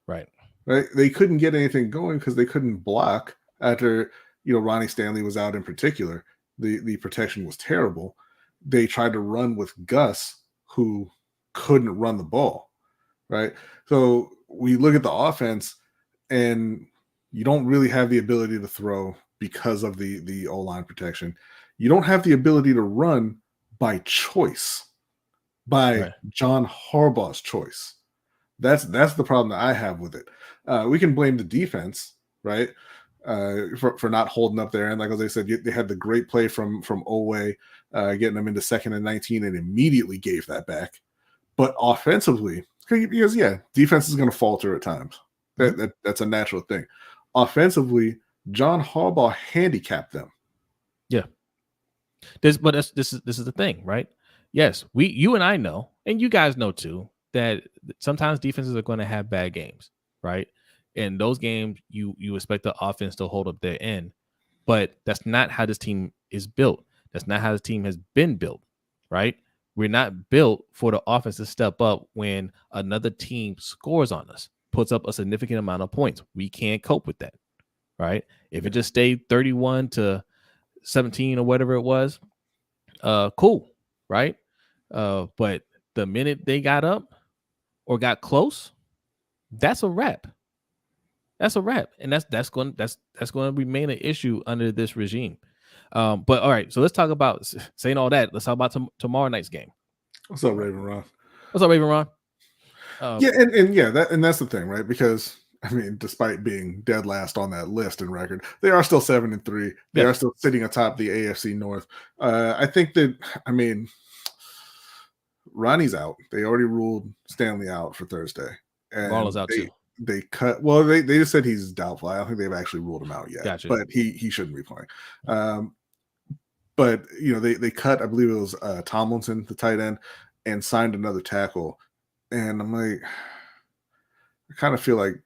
Right. They couldn't get anything going because they couldn't block after, Ronnie Stanley was out in particular. The protection was terrible. They tried to run with Gus, who couldn't run the ball, right? So we look at the offense, and you don't really have the ability to throw because of the O-line protection. You don't have the ability to run by choice, by John Harbaugh's choice. That's the problem that I have with it. We can blame the defense, right, for not holding up there. And like as I said, they had the great play from Owe, getting them into 2nd and 19 and immediately gave that back. But offensively, because defense is going to falter at times. That's a natural thing. Offensively, John Harbaugh handicapped them. Yeah. This is the thing, right? Yes, you and I know, and you guys know too, that sometimes defenses are going to have bad games, right? In those games, you expect the offense to hold up their end, but that's not how this team is built. That's not how this team has been built, right? We're not built for the offense to step up when another team scores on us, puts up a significant amount of points. We can't cope with that, right? If it just stayed 31-17 or whatever it was, cool, right? But the minute they got up or got close, that's a wrap. That's a wrap, and that's going to remain an issue under this regime. But all right, so let's talk about saying all that. Let's talk about tomorrow night's game. What's up, Raven Ron? What's up, Raven Ron? That's the thing, right? Because I mean, despite being dead last on that list and record, they are still 7-3. They are still sitting atop the AFC North. I think that Ronnie's out. They already ruled Stanley out for Thursday. And Rollins out too. They cut. Well, they just said he's doubtful. I don't think they've actually ruled him out yet. Gotcha. But he shouldn't be playing. But they cut. I believe it was Tomlinson, the tight end, and signed another tackle. And I'm like, I kind of feel like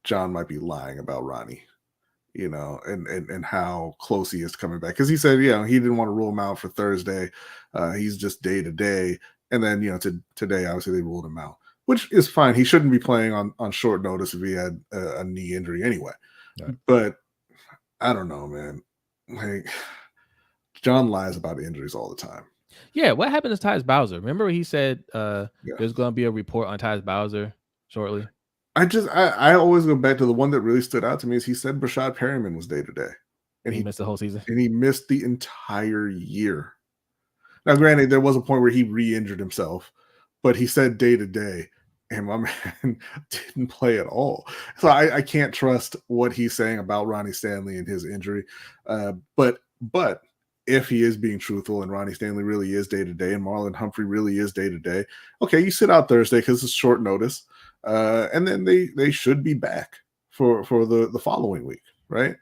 John might be lying about Ronnie, and how close he is coming back. Because he said, he didn't want to rule him out for Thursday. He's just day to day. And then, today, obviously, they ruled him out, which is fine. He shouldn't be playing on short notice if he had a knee injury anyway. Right. But I don't know, man. Like, John lies about injuries all the time. Yeah, what happened to Tyus Bowser? Remember he said there's going to be a report on Tyus Bowser shortly? I always go back to the one that really stood out to me is he said Brashad Perryman was day to day. And he missed the whole season? And he missed the entire year. Now, granted, there was a point where he re-injured himself, but he said day to day, and my man didn't play at all. So I can't trust what he's saying about Ronnie Stanley and his injury. But if he is being truthful and Ronnie Stanley really is day to day and Marlon Humphrey really is day to day, okay, you sit out Thursday because it's short notice. And then they should be back for the following week, right?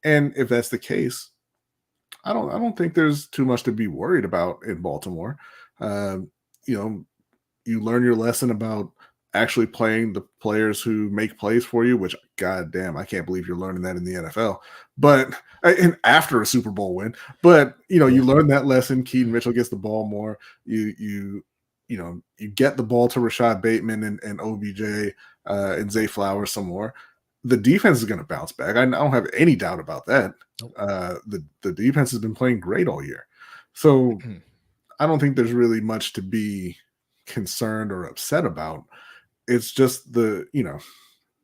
And if that's the case, I don't think there's too much to be worried about in Baltimore. You learn your lesson about actually playing the players who make plays for you, which, goddamn, I can't believe you're learning that in the NFL. But and after a Super Bowl win, but you learn that lesson. Keaton Mitchell gets the ball more. You get the ball to Rashad Bateman and OBJ and Zay Flowers some more. The defense is going to bounce back. I don't have any doubt about that. The defense has been playing great all year. So I don't think there's really much to be concerned or upset about. It's just this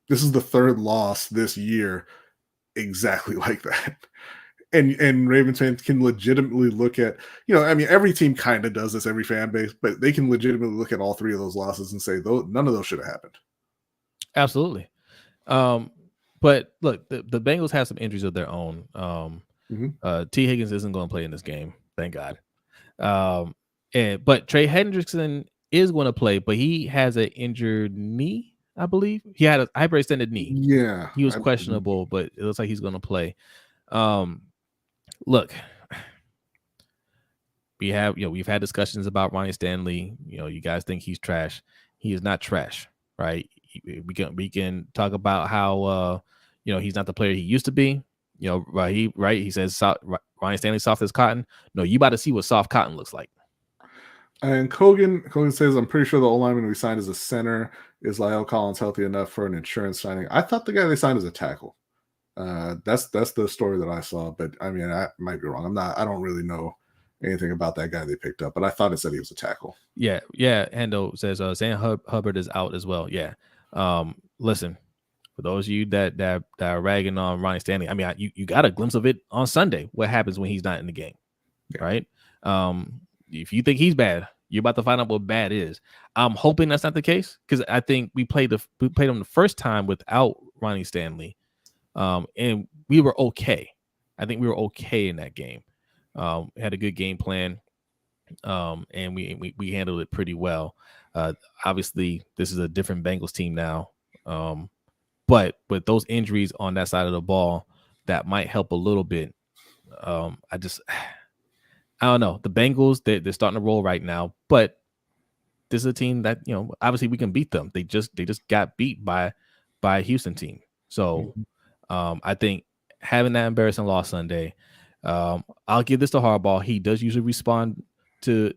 is the third loss this year exactly like that. And Ravens fans can legitimately look at, every team kind of does this, every fan base, but they can legitimately look at all three of those losses and say, none of those should have happened. Absolutely. But look, the Bengals have some injuries of their own. T. Higgins isn't going to play in this game, thank God. But Trey Hendrickson is going to play, but he has an injured knee, I believe. He had a hyperextended knee. Yeah. He was questionable, but it looks like he's going to play. Look, we've had discussions about Ronnie Stanley. You guys think he's trash. He is not trash, right? We can talk about how he's not the player he used to be. You know, right. He says Ryan Stanley soft as cotton. No, you about to see what soft cotton looks like. And Kogan says, I'm pretty sure the O-lineman we signed as a center is Lyle Collins healthy enough for an insurance signing. I thought the guy they signed as a tackle. That's the story that I saw, but I mean, I might be wrong. I don't really know anything about that guy they picked up, but I thought it said he was a tackle. Yeah. Hendo says Sam Hubbard is out as well. Yeah. Listen, for those of you that are ragging on Ryan Stanley, I mean, you got a glimpse of it on Sunday. What happens when he's not in the game, right? If you think he's bad, you're about to find out what bad is. I'm hoping that's not the case because I think we played him the first time without Ronnie Stanley, and we were okay. I think we were okay in that game. Had a good game plan, and we handled it pretty well. Obviously, this is a different Bengals team now, but with those injuries on that side of the ball, that might help a little bit. I don't know. The Bengals, they're starting to roll right now, but this is a team that, you know, obviously we can beat them. They just got beat by a Houston team. So I think having that embarrassing loss Sunday, I'll give this to Harbaugh. He does usually respond to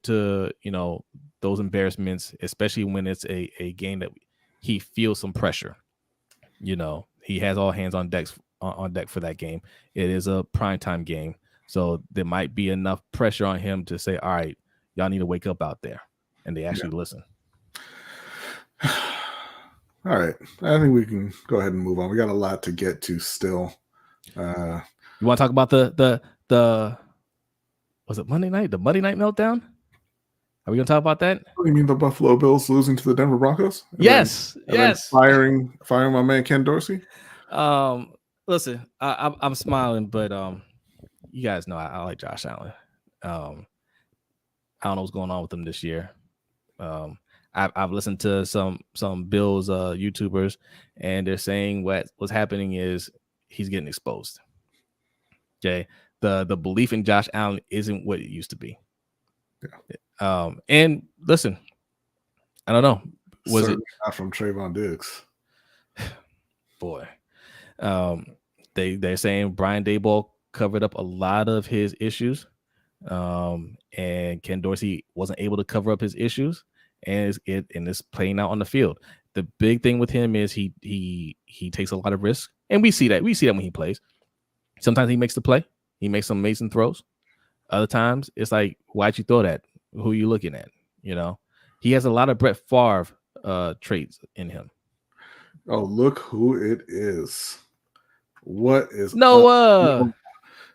you know, those embarrassments, especially when it's a game that he feels some pressure. You know, he has all hands on deck for that game. It is a primetime game. So there might be enough pressure on him to say, all right, y'all need to wake up out there. And they actually listen. All right. I think we can go ahead and move on. We got a lot to get to still. You want to talk about the was it Monday night? The Monday night meltdown? Are we going to talk about that? You mean the Buffalo Bills losing to the Denver Broncos? Yes. Firing my man Ken Dorsey? Listen, I'm smiling, but you guys know I like Josh Allen. I don't know what's going on with him this year. I've listened to some Bills YouTubers, and they're saying what's happening is he's getting exposed. Okay, the belief in Josh Allen isn't what it used to be. Yeah. And listen, I don't know. Was Certainly it not from Trayvon Diggs? Boy, they're saying Brian Daboll covered up a lot of his issues, and Ken Dorsey wasn't able to cover up his issues, and it's playing out on the field. The big thing with him is he takes a lot of risks, and we see that when he plays. Sometimes he makes the play, he makes some amazing throws. Other times it's like, why'd you throw that? Who are you looking at? You know, he has a lot of Brett Favre traits in him. Oh, look who it is! What is Noah?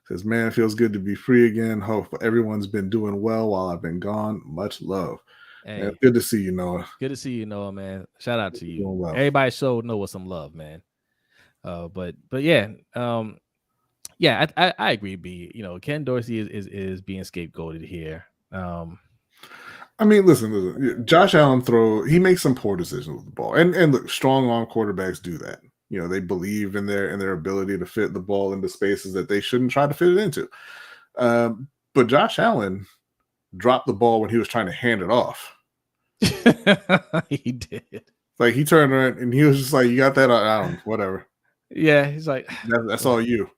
Says, man, it feels good to be free again. Hope everyone's been doing well while I've been gone. Much love. Hey, man, good to see you, Noah. Good to see you, Noah, man. Shout out to you. Well. Everybody showed Noah some love, man. But yeah, I agree. B, you know, Ken Dorsey is being scapegoated here. I mean, listen. Josh Allen he makes some poor decisions with the ball, and look, strong arm quarterbacks do that. You know, they believe in their ability to fit the ball into spaces that they shouldn't try to fit it into. But Josh Allen dropped the ball when he was trying to hand it off. He did. Like, he turned around and he was just like, "You got that? I don't know, whatever." Yeah, he's like, that's all you.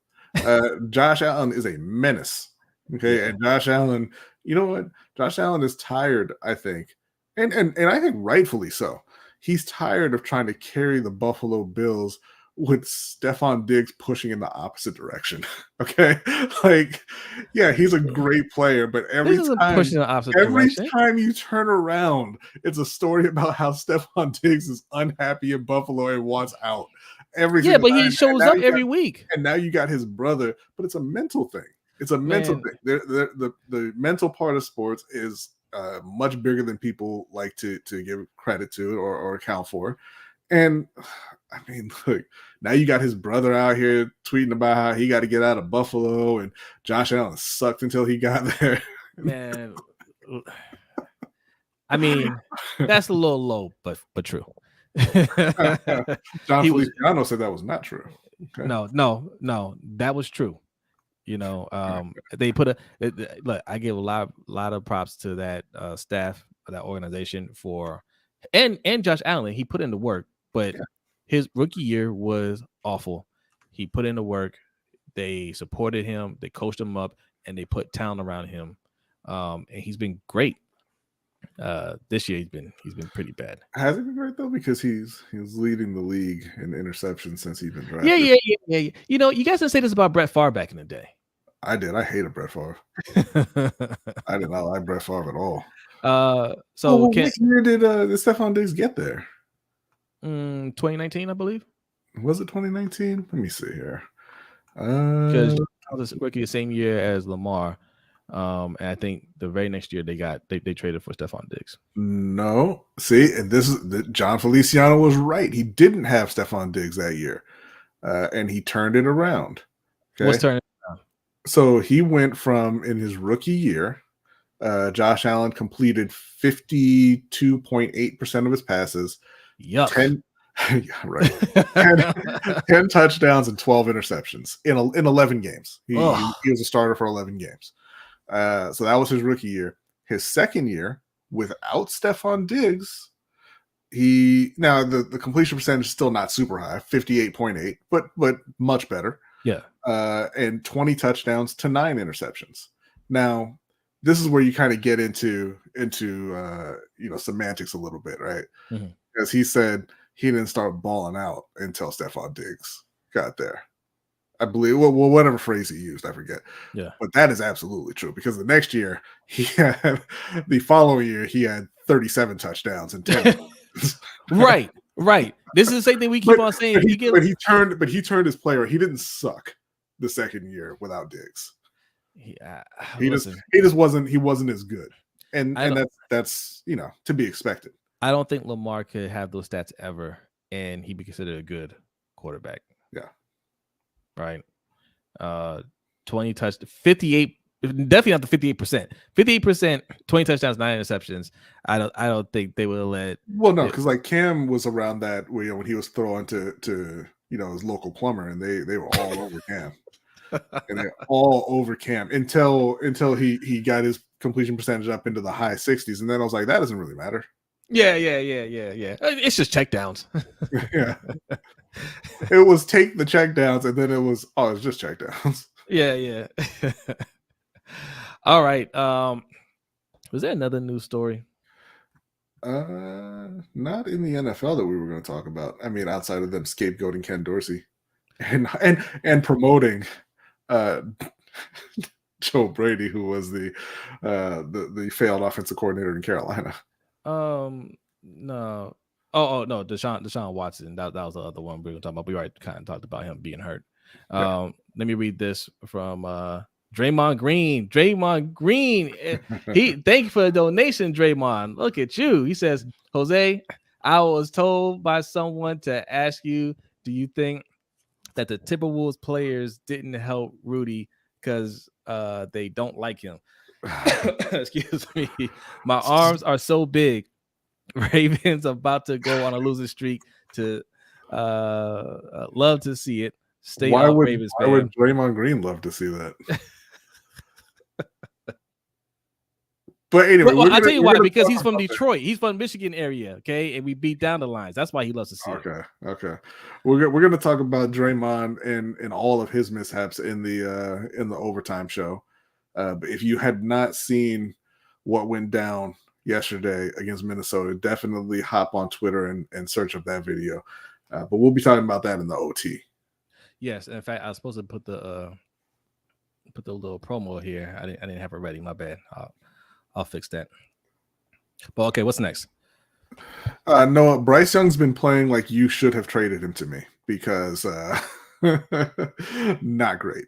Josh Allen is a menace. Okay, and Josh Allen, you know what? Josh Allen is tired, I think, and I think rightfully so. He's tired of trying to carry the Buffalo Bills with Stephon Diggs pushing in the opposite direction. Okay, like, yeah, he's a great player, but every time you turn around, it's a story about how Stephon Diggs is unhappy in Buffalo and wants out. But he shows up every week, and now you got his brother. But it's a mental thing. It's a mental thing. The mental part of sports is much bigger than people like to give credit to or account for. And I mean, look, now you got his brother out here tweeting about how he got to get out of Buffalo, and Josh Allen sucked until he got there. Man, I mean, that's a little low, but true. John Feliciano said that was not true. Okay. No, that was true. You know, they put look. I give a lot of props to that staff, that organization for, and Josh Allen. He put in the work, but his rookie year was awful. He put in the work. They supported him. They coached him up, and they put talent around him. And he's been great. This year he's been pretty bad. Has he been great though? Because he's leading the league in interceptions since he's been drafted. Yeah. You know, you guys didn't say this about Brett Favre back in the day. I did. I hated Brett Favre. I did not like Brett Favre at all. What year did Stephon Diggs get there? 2019, I believe. Was it 2019? Let me see here. Because I was rookie the same year as Lamar. And I think the very next year they traded for Stephon Diggs. No. See, and this is John Feliciano was right. He didn't have Stephon Diggs that year. And he turned it around. Okay? What's turning? So he went from, in his rookie year, Josh Allen completed 52.8% of his passes. Yuck. 10 touchdowns and 12 interceptions in 11 games. He was a starter for 11 games. So that was his rookie year. His second year, without Stephon Diggs, now the completion percentage is still not super high, 58.8, but much better. Yeah. And 20 touchdowns to 9 interceptions. Now, this is where you kind of get into semantics a little bit, right? Mm-hmm. As he said, he didn't start balling out until Stephon Diggs got there. I believe, well, whatever phrase he used, I forget. Yeah. But that is absolutely true because the next year, the following year, he had 37 touchdowns and 10. Right. This is the same thing we keep on saying. But he turned his player. He didn't suck the second year without Diggs. Yeah, he just wasn't as good, and that's to be expected. I don't think Lamar could have those stats ever, and he'd be considered a good quarterback. Yeah, right. 20 touchdowns, 58. Definitely not the 58%. 58%, 20 touchdowns, 9 interceptions. I don't think they would have let. Well, no, because like Cam was around that when he was throwing to his local plumber, and they were all over Cam. And they're all over Cam until he got his completion percentage up into the high 60s, and then I was like, that doesn't really matter. Yeah. It's just checkdowns. Yeah, it was take the checkdowns, and then it's just checkdowns. Yeah. All right. Was there another news story? Not in the NFL that we were going to talk about. I mean, outside of them scapegoating Ken Dorsey and promoting Joe Brady, who was the failed offensive coordinator in Carolina. No. Oh no, Deshaun Watson. That was the other one we were talking about. We already kind of talked about him being hurt. Let me read this from Draymond Green. He thank you for the donation, Draymond. Look at you. He says, Jose, I was told by someone to ask you, do you think that the Timberwolves players didn't help Rudy because they don't like him? Excuse me. My arms are so big. Ravens about to go on a losing streak. To love to see it. Why would Draymond Green love to see that? But anyway, I'll tell you why. Because he's from Detroit. He's from Michigan area, okay? And we beat down the Lions. That's why he loves to see it. Okay. We're going to talk about Draymond and all of his mishaps in the overtime show. But if you had not seen what went down yesterday against Minnesota, definitely hop on Twitter and search up that video. But we'll be talking about that in the OT. Yes, in fact, I was supposed to put the little promo here. I didn't have it ready. My bad. I'll fix that. But okay, what's next? No, Bryce Young's been playing like you should have traded him to me because not great.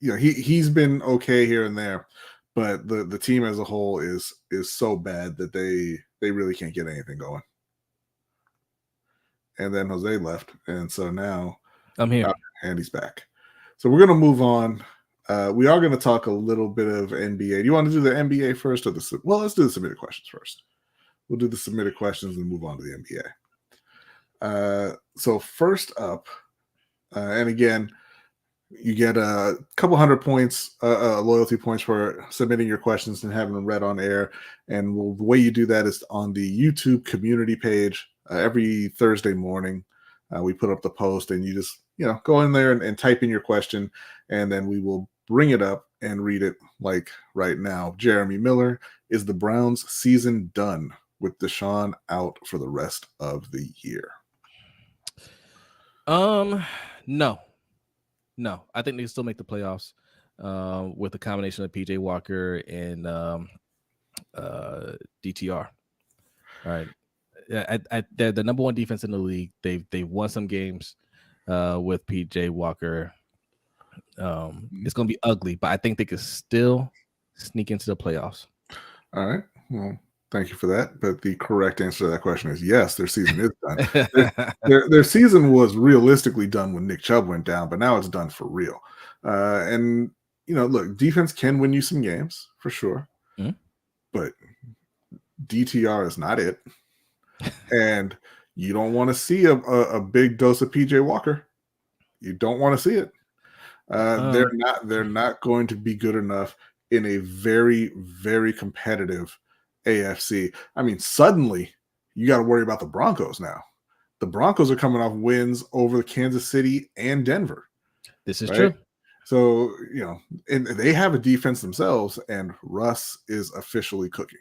He's been okay here and there, but the team as a whole is so bad that they really can't get anything going. And then Jose left, and so now I'm here, and he's back. So we're gonna move on. We are going to talk a little bit of NBA. Do you want to do the NBA first or let's do the submitted questions first. We'll do the submitted questions and move on to the NBA. So first up, and again, you get a couple hundred points, loyalty points for submitting your questions and having them read on air. And the way you do that is on the YouTube community page. Every Thursday morning, we put up the post, and you just go in there and type in your question, and then we will bring it up and read it like right now. Jeremy Miller, is the Browns season done with Deshaun out for the rest of the year? No. I think they can still make the playoffs with a combination of PJ Walker and DTR. All right. They're the number one defense in the league. They've won some games with PJ Walker. It's going to be ugly, but I think they could still sneak into the playoffs. All right. Well, thank you for that. But the correct answer to that question is yes, their season is done. their season was realistically done when Nick Chubb went down, but now it's done for real. And, look, defense can win you some games for sure, but DTR is not it. And you don't want to see a big dose of PJ Walker. You don't want to see it. They're not going to be good enough in a very, very competitive AFC. I mean, suddenly you got to worry about the Broncos now. The Broncos are coming off wins over Kansas City and Denver. This is true. So, and they have a defense themselves, and Russ is officially cooking.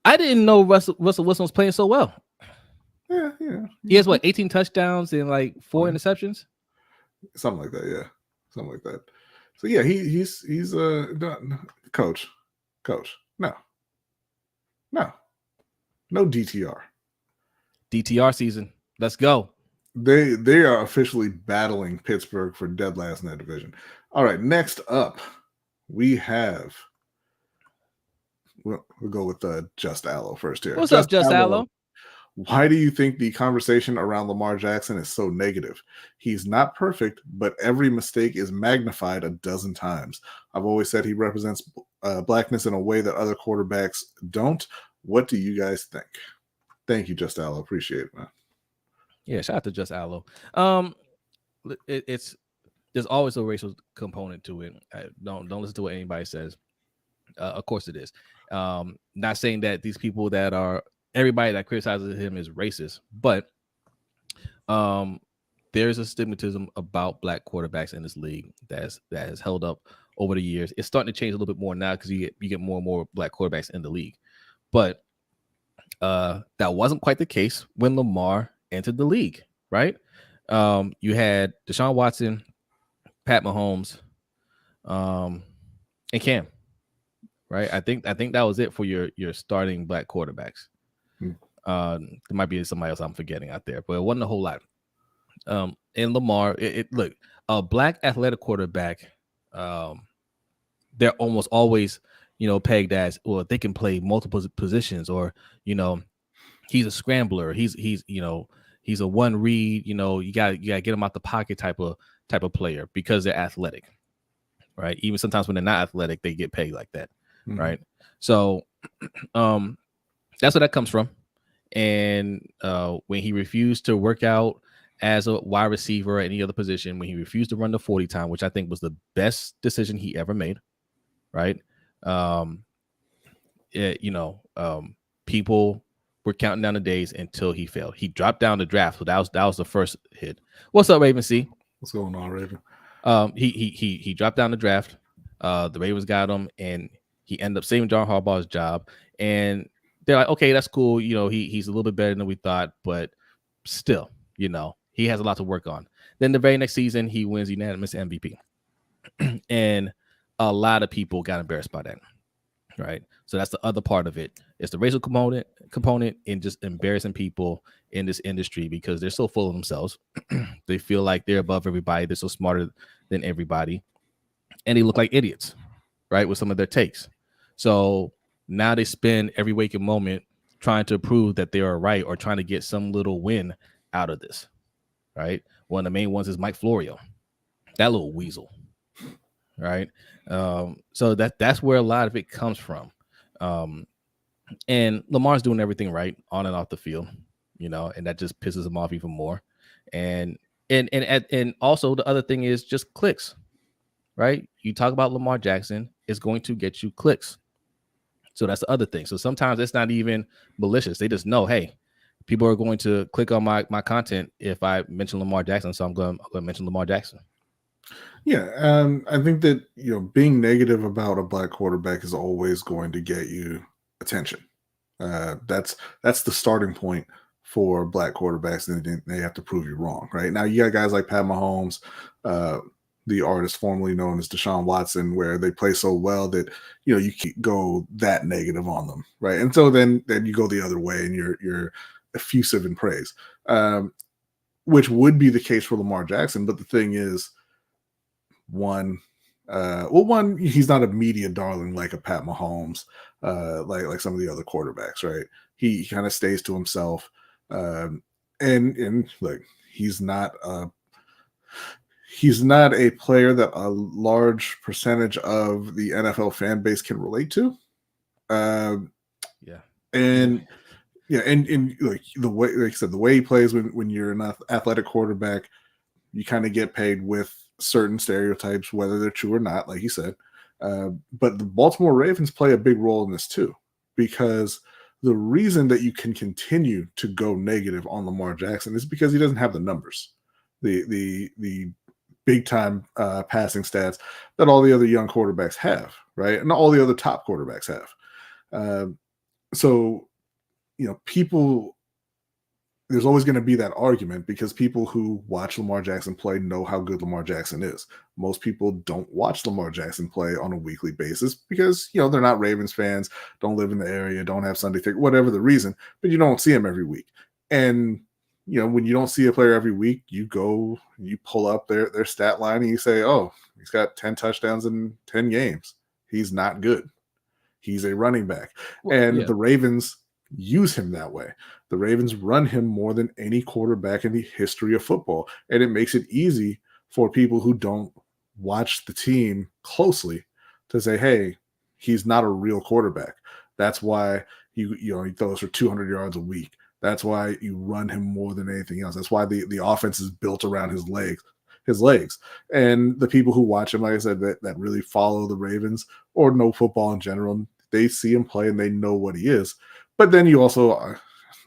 I didn't know Russell Wilson was playing so well. Yeah. He has 18 touchdowns and 4 interceptions? Something like that, yeah. Something like that. So yeah, he's done. Coach. No DTR. DTR season. Let's go. They are officially battling Pittsburgh for dead last in that division. All right, next up, we have. We'll go with Just Allo first here. What's up, Just Allo? Why do you think the conversation around Lamar Jackson is so negative? He's not perfect, but every mistake is magnified a dozen times. I've always said he represents blackness in a way that other quarterbacks don't. What do you guys think? Thank you, Just Allo. Appreciate it, man. Yeah, shout out to Just Allo. There's always a racial component to it. Don't listen to what anybody says. Of course it is. Not saying that these people that are everybody that criticizes him is racist, but there's a stigmatism about black quarterbacks in this league that has held up over the years. It's starting to change a little bit more now because you get more and more black quarterbacks in the league. But that wasn't quite the case when Lamar entered the league, right? You had Deshaun Watson, Pat Mahomes, and Cam. Right, I think that was it for your starting black quarterbacks. There might be somebody else I'm forgetting out there, but it wasn't a whole lot. And Lamar, look, a black athletic quarterback, they're almost always, pegged as, well, they can play multiple positions, or he's a scrambler. He's a one read. You gotta get him out the pocket type of player because they're athletic, right? Even sometimes when they're not athletic, they get pegged like that. Right. So that's where that comes from. And when he refused to work out as a wide receiver or any other position, when he refused to run the 40 time, which I think was the best decision he ever made. Right. People were counting down the days until he failed. He dropped down the draft. So that was the first hit. What's up, Raven C? What's going on, Raven? He dropped down the draft. The Ravens got him, and he ended up saving John Harbaugh's job, and they're like, okay, that's cool. He's a little bit better than we thought, but still, he has a lot to work on. Then the very next season, he wins unanimous MVP, and a lot of people got embarrassed by that, right? So that's the other part of it. It's the racial component in just embarrassing people in this industry because they're so full of themselves. They feel like they're above everybody. They're so smarter than everybody, and they look like idiots, right, with some of their takes. So now they spend every waking moment trying to prove that they are right or trying to get some little win out of this, right? One of the main ones is Mike Florio, that little weasel, right? So that's where a lot of it comes from. And Lamar's doing everything right on and off the field, and that just pisses him off even more. And also the other thing is just clicks, right? You talk about Lamar Jackson, it's going to get you clicks. So that's the other thing. So sometimes it's not even malicious. They just know, hey, people are going to click on my content if I mention Lamar Jackson. So I'm going to mention Lamar Jackson. Yeah, I think that being negative about a black quarterback is always going to get you attention. That's the starting point for black quarterbacks, and then they have to prove you wrong. Right now, you got guys like Pat Mahomes, the artist formerly known as Deshaun Watson, where they play so well that you can't go that negative on them, right? And so then you go the other way, and you're effusive in praise, which would be the case for Lamar Jackson. But the thing is, one, he's not a media darling like a Pat Mahomes, like some of the other quarterbacks, right? He kind of stays to himself, and like he's not a player that a large percentage of the NFL fan base can relate to. And like the way, like I said, the way he plays when you're an athletic quarterback, you kind of get paid with certain stereotypes, whether they're true or not, like you said. But the Baltimore Ravens play a big role in this too, because the reason that you can continue to go negative on Lamar Jackson is because he doesn't have the numbers, the big time passing stats that all the other young quarterbacks have, right? And all the other top quarterbacks have. So people, there's always going to be that argument because people who watch Lamar Jackson play know how good Lamar Jackson is. Most people don't watch Lamar Jackson play on a weekly basis because, they're not Ravens fans, don't live in the area, don't have Sunday ticket, whatever the reason, but you don't see him every week. And, when you don't see a player every week, you go, you pull up their stat line and you say, oh, he's got 10 touchdowns in 10 games. He's not good. He's a running back. The Ravens use him that way. The Ravens run him more than any quarterback in the history of football. And it makes it easy for people who don't watch the team closely to say, hey, he's not a real quarterback. That's why he throws for 200 yards a week. That's why you run him more than anything else. That's why the offense is built around his legs. And the people who watch him, like I said, that really follow the Ravens or know football in general, they see him play and they know what he is. But then you also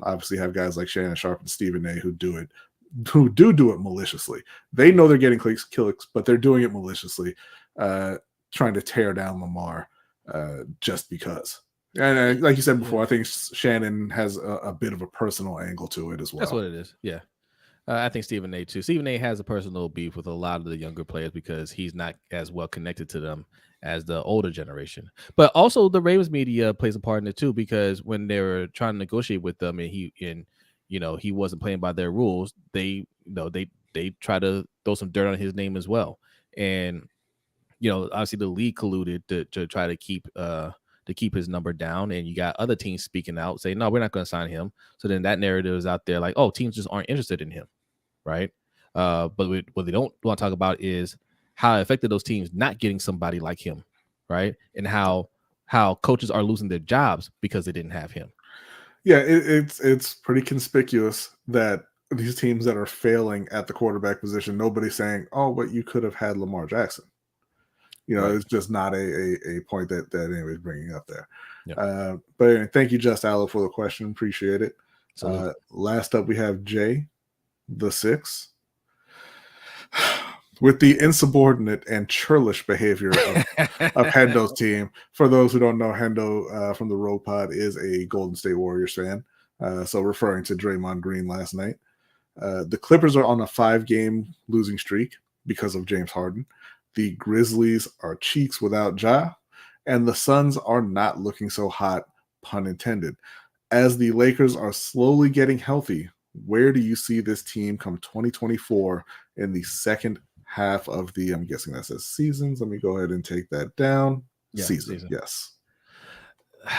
obviously have guys like Shannon Sharp and Stephen A. who do it maliciously. They know they're getting clicks, but they're doing it maliciously, trying to tear down Lamar just because. And like you said before, I think Shannon has a bit of a personal angle to it as well. That's what it is. Yeah. I think Stephen A. too. Stephen A. has a personal beef with a lot of the younger players because he's not as well connected to them as the older generation. But also the Ravens media plays a part in it too, because when they were trying to negotiate with them and he wasn't playing by their rules, they try to throw some dirt on his name as well. And obviously the league colluded to try to keep his number down, and you got other teams speaking out saying, no, we're not going to sign him. So then that narrative is out there like, oh, teams just aren't interested in him, right? But what they don't want to talk about is how it affected those teams not getting somebody like him, right? And how coaches are losing their jobs because they didn't have him. Yeah, it's pretty conspicuous that these teams that are failing at the quarterback position, nobody's saying, oh, but you could have had Lamar Jackson. Right. It's just not a point that anybody's bringing up there. Yep. But anyway, thank you, Just Allo, for the question. Appreciate it. Last up, we have Jay, the 6. With the insubordinate and churlish behavior of Hendo's team. For those who don't know, Hendo from the Road Pod is a Golden State Warriors fan. So referring to Draymond Green last night. The Clippers are on a 5-game losing streak because of James Harden. The Grizzlies are cheeks without Ja, and the Suns are not looking so hot, pun intended. As the Lakers are slowly getting healthy, where do you see this team come 2024 in the second half of the, I'm guessing that says seasons. Let me go ahead and take that down. Yeah, season. Yes.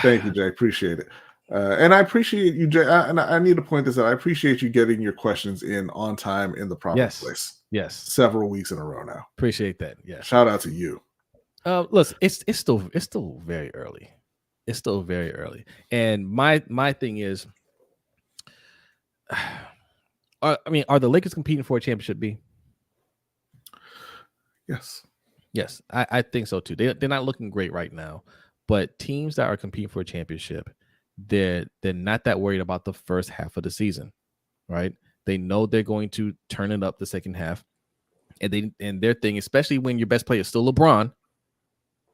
Thank you, Jay. Appreciate it. And I appreciate you, Jay. And I need to point this out. I appreciate you getting your questions in on time in the proper place. Yes. Several weeks in a row now. Appreciate that. Yeah. Shout out to you. Listen, it's still very early. It's still very early. And my thing is, are the Lakers competing for a championship B? Yes, I think so too. They're not looking great right now, but teams that are competing for a championship they're not that worried about the first half of the season, right? They know they're going to turn it up the second half, and their thing, especially when your best player is still LeBron.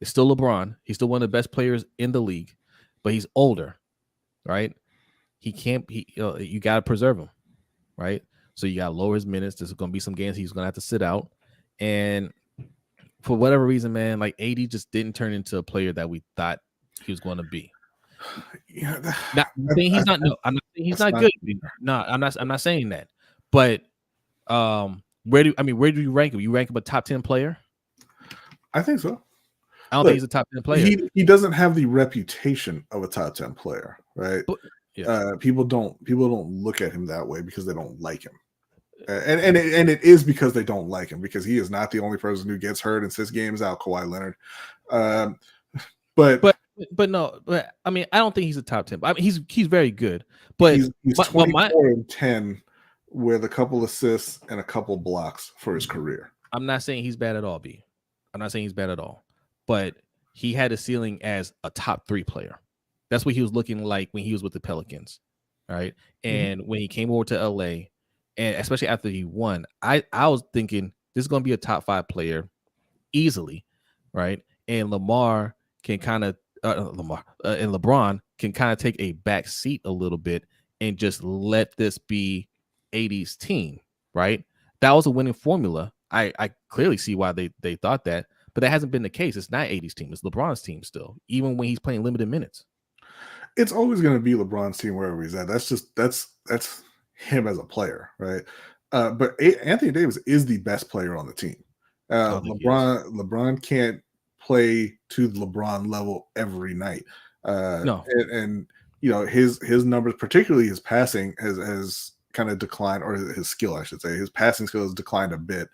It's still LeBron. He's still one of the best players in the league, but he's older, right? He can't. You got to preserve him, right? So you got to lower his minutes. There's going to be some games he's going to have to sit out, and for whatever reason, man, like AD just didn't turn into a player that we thought he was going to be. Yeah, I'm saying he's not. No, I'm not saying he's not good. No, I'm not. I'm not saying that. But where do you rank him? You rank him a top 10 player? I think so. I don't think he's a top 10 player. He doesn't have the reputation of a top 10 player, right? But, yeah. People don't look at him that way because they don't like him. And it is because they don't like him, because he is not the only person who gets hurt and sits games out, Kawhi Leonard. But no, I mean, I don't think he's a top 10. I mean, he's very good, but he's 24-10 with a couple assists and a couple blocks for his career. I'm not saying he's bad at all, B. I'm not saying he's bad at all, but he had a ceiling as a top 3 player. That's what he was looking like when he was with the Pelicans, right? And when he came over to LA, and especially after he won, I was thinking this is going to be a top 5 player easily, right? And Lamar can kind of and LeBron can kind of take a back seat a little bit and just let this be AD's team, right? That was a winning formula. I clearly see why they thought that, but that hasn't been the case. It's not AD's team. It's LeBron's team still, even when he's playing limited minutes. It's always going to be LeBron's team wherever he's at. That's him as a player, right? But Anthony Davis is the best player on the team. LeBron can't play to the LeBron level every night. No, and you know his numbers, particularly his passing, has kind of declined, or his skill, I should say. His passing skill has declined a bit.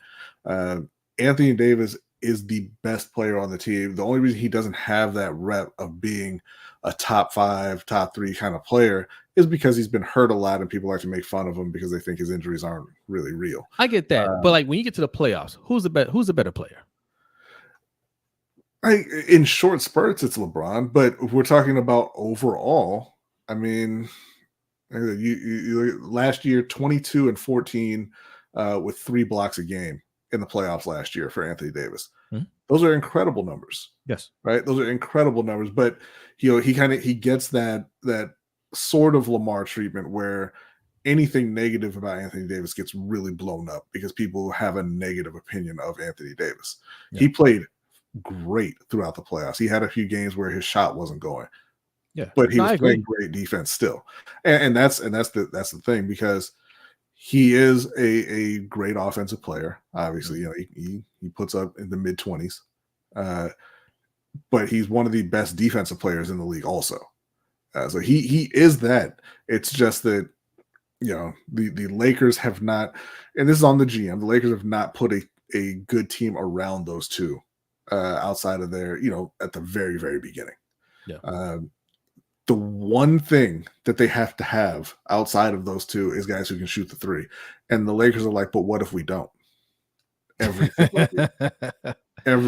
Anthony Davis is the best player on the team. The only reason he doesn't have that rep of being a top 5, top 3 kind of player is because he's been hurt a lot, and people like to make fun of him because they think his injuries aren't really real. I get that, but like when you get to the playoffs, who's the better player? In short spurts, it's LeBron, but if we're talking about overall, I mean, you last year 22 and 14 with 3 blocks a game in the playoffs last year for Anthony Davis. Those are incredible numbers. Yes, right. Those are incredible numbers. But he gets that sort of Lamar treatment where anything negative about Anthony Davis gets really blown up because people have a negative opinion of Anthony Davis. Yeah. He played great throughout the playoffs. He had a few games where his shot wasn't going. Yeah, but he was playing great defense still, and that's the thing, because he is a great offensive player. Obviously, he puts up in the mid-20s, but he's one of the best defensive players in the league also. So he is that. It's just that the Lakers have not, and this is on the GM. The Lakers have not put a good team around those two outside of their at the very, very beginning. Yeah. The one thing that they have to have outside of those two is guys who can shoot the 3. And the Lakers are like, but what if we don't? Every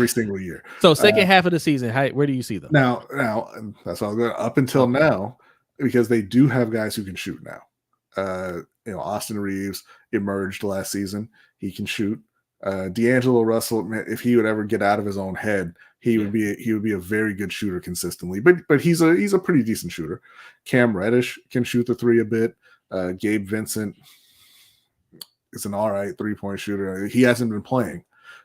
single year. So second half of the season, where do you see them? Now that's all good. Up until now, because they do have guys who can shoot now. Austin Reeves emerged last season. He can shoot. D'Angelo Russell, if he would ever get out of his own head, he would be a very good shooter consistently. But he's a pretty decent shooter. Cam Reddish can shoot the 3 a bit. Gabe Vincent is an all right 3-point shooter. He hasn't been playing,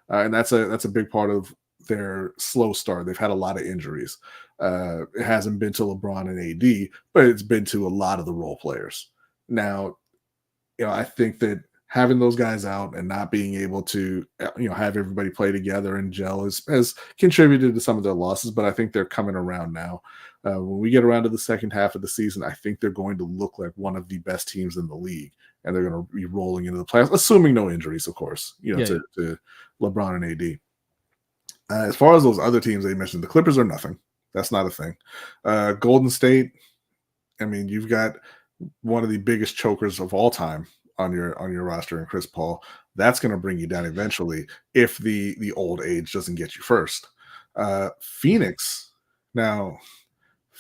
and that's a big part of their slow start. They've had a lot of injuries. It hasn't been to LeBron and AD, but it's been to a lot of the role players. Now, I think that having those guys out and not being able to, have everybody play together and gel has contributed to some of their losses, but I think they're coming around now. When we get around to the second half of the season, I think they're going to look like one of the best teams in the league, and they're going to be rolling into the playoffs, assuming no injuries, of course, to LeBron and AD. As far as those other teams they mentioned, the Clippers are nothing. That's not a thing. Golden State, I mean, you've got one of the biggest chokers of all time on your roster, and Chris Paul. That's going to bring you down eventually if the old age doesn't get you first. Phoenix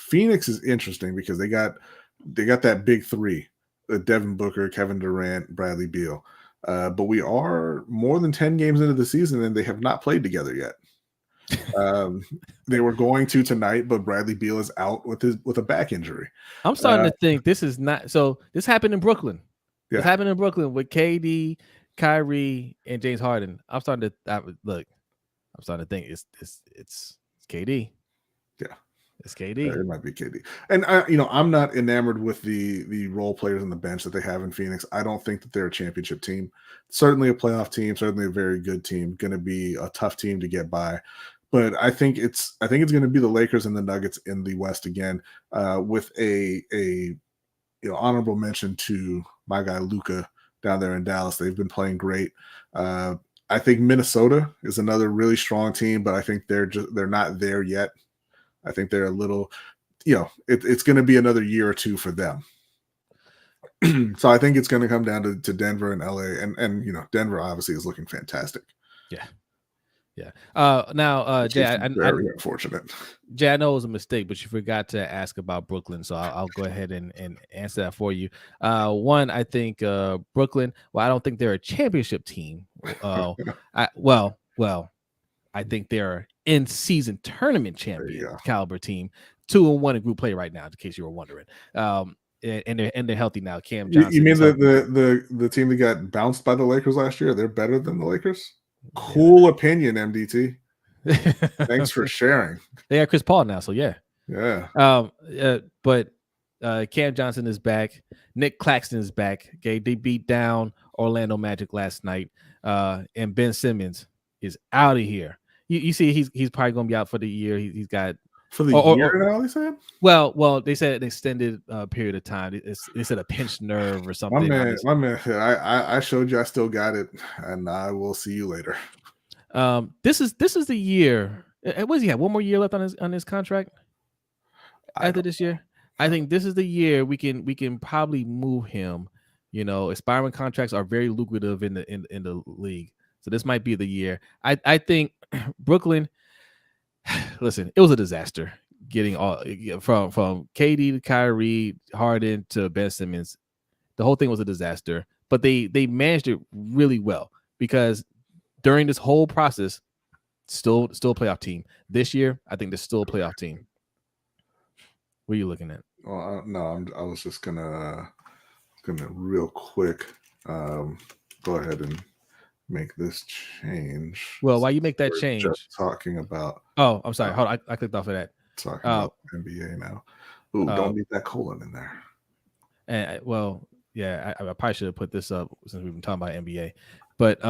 Phoenix is interesting because they got that big three: Devin Booker, Kevin Durant, Bradley Beal. But we are more than 10 games into the season, and they have not played together yet. They were going to tonight, but Bradley Beal is out with a back injury. I'm starting to think this is not so. This happened in Brooklyn. Yeah. This happened in Brooklyn with KD, Kyrie, and James Harden. I'm starting to think it's KD. Yeah, it's KD. It might be KD. And I'm not enamored with the role players on the bench that they have in Phoenix. I don't think that they're a championship team. Certainly a playoff team. Certainly a very good team. Going to be a tough team to get by. But I think it's going to be the Lakers and the Nuggets in the West again, with a honorable mention to my guy Luka down there in Dallas. They've been playing great. I think Minnesota is another really strong team, but I think they're not there yet. I think they're a little, it's going to be another year or two for them. So I think it's going to come down to Denver and LA, and Denver obviously is looking fantastic. Yeah. Yeah. Now, Jay, very unfortunate. Jay, I know it was a mistake, but you forgot to ask about Brooklyn, so I'll go ahead and answer that for you. One, I think Brooklyn. Well, I don't think they're a championship team. I think they're in-season tournament champion caliber team, 2-1 in group play right now, in case you were wondering. And they're healthy now. Cam Johnson. You mean the team that got bounced by the Lakers last year? They're better than the Lakers. Cool opinion, MDT. Thanks for sharing. They got Chris Paul now, so yeah. But Cam Johnson is back. Nick Claxton is back. Okay, they beat down Orlando Magic last night. And Ben Simmons is out of here. You see, he's probably going to be out for the year. He's got for the year now. They said. Well, they said an extended period of time. They said a pinched nerve or something. My man. I showed you. I still got it, and I will see you later. This is the year. What does he have? One more year left on his contract after this year. I think this is the year we can probably move him. Expiring contracts are very lucrative in the league, so this might be the year. I think Brooklyn. Listen, it was a disaster getting all from KD to Kyrie, Harden to Ben Simmons. The whole thing was a disaster, but they managed it really well because during this whole process, still a playoff team. This year, I think they're still a playoff team. What are you looking at? Well, no, I was just gonna real quick go ahead and make this change. Well, why you make that change? Just talking about. Oh, I'm sorry. Hold on, I clicked off of that. Talking about NBA now. Ooh, don't need that colon in there. And I probably should have put this up since we've been talking about NBA. But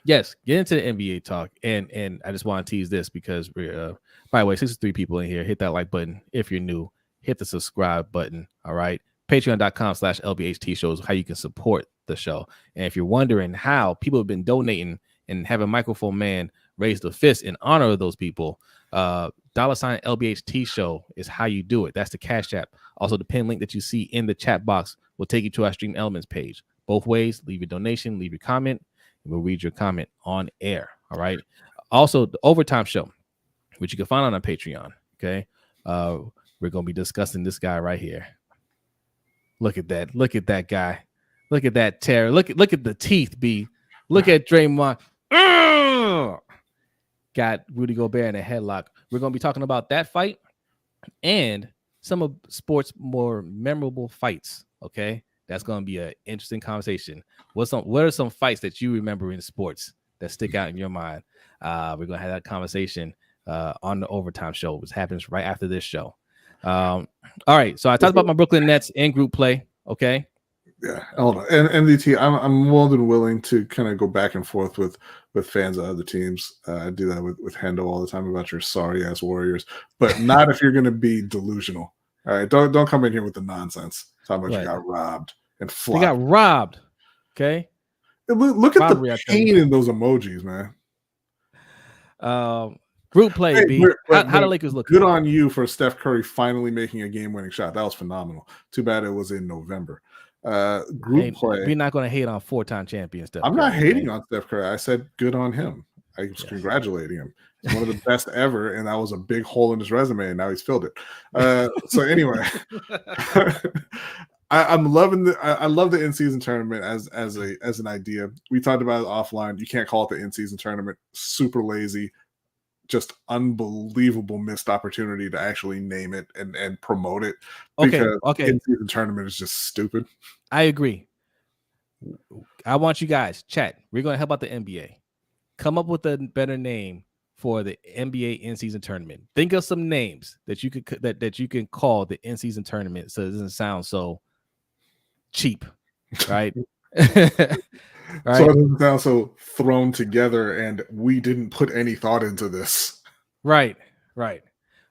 yes, get into the NBA talk. And I just want to tease this because we're by the way, 63 people in here. Hit that like button if you're new. Hit the subscribe button. All right. Patreon.com/LBHTShow is how you can support the show. And if you're wondering how people have been donating and having Microphone Man raise the fist in honor of those people, $LBHTShow is how you do it. That's the Cash App. Also, the pin link that you see in the chat box will take you to our Stream Elements page. Both ways, leave your donation, leave your comment, and we'll read your comment on air. All right. Also, the Overtime Show, which you can find on our Patreon. Okay. We're going to be discussing this guy right here. Look at that. Look at that guy. Look at that terror. Look at the teeth, B. Look at Draymond. Got Rudy Gobert in a headlock. We're going to be talking about that fight and some of sports' more memorable fights. Okay. That's going to be an interesting conversation. What are some fights that you remember in sports that stick out in your mind? We're going to have that conversation on the Overtime Show, which happens right after this show. All right. So I talked about my Brooklyn Nets in group play. Okay. Yeah. Hold on. And MDT, I'm more than willing to kind of go back and forth with fans of other teams. I do that with Hendo all the time about your sorry ass Warriors, but not if you're going to be delusional. All right. Don't come in here with the nonsense. Talking about you got robbed and flopped. They got robbed. Okay. Look at the pain in those emojis, man. Group play, hey, B. How the Lakers look? Good on you for Steph Curry finally making a game-winning shot. That was phenomenal. Too bad it was in November. Group play. We're not going to hate on 4-time champion Steph. I'm not hating on Steph Curry. I said good on him. I was congratulating him. He's one of the best ever, and that was a big hole in his resume, and now he's filled it. So anyway, I'm loving the. I love the in-season tournament as an idea. We talked about it offline. You can't call it the in-season tournament. Super lazy. Just unbelievable missed opportunity to actually name it and promote it. Because in-season tournament is just stupid. I agree. I want you guys, chat. We're going to help out the NBA. Come up with a better name for the NBA in-season tournament. Think of some names that you could that you can call the in-season tournament so it doesn't sound so cheap, right? Right. So it doesn't sound so thrown together, and we didn't put any thought into this. Right.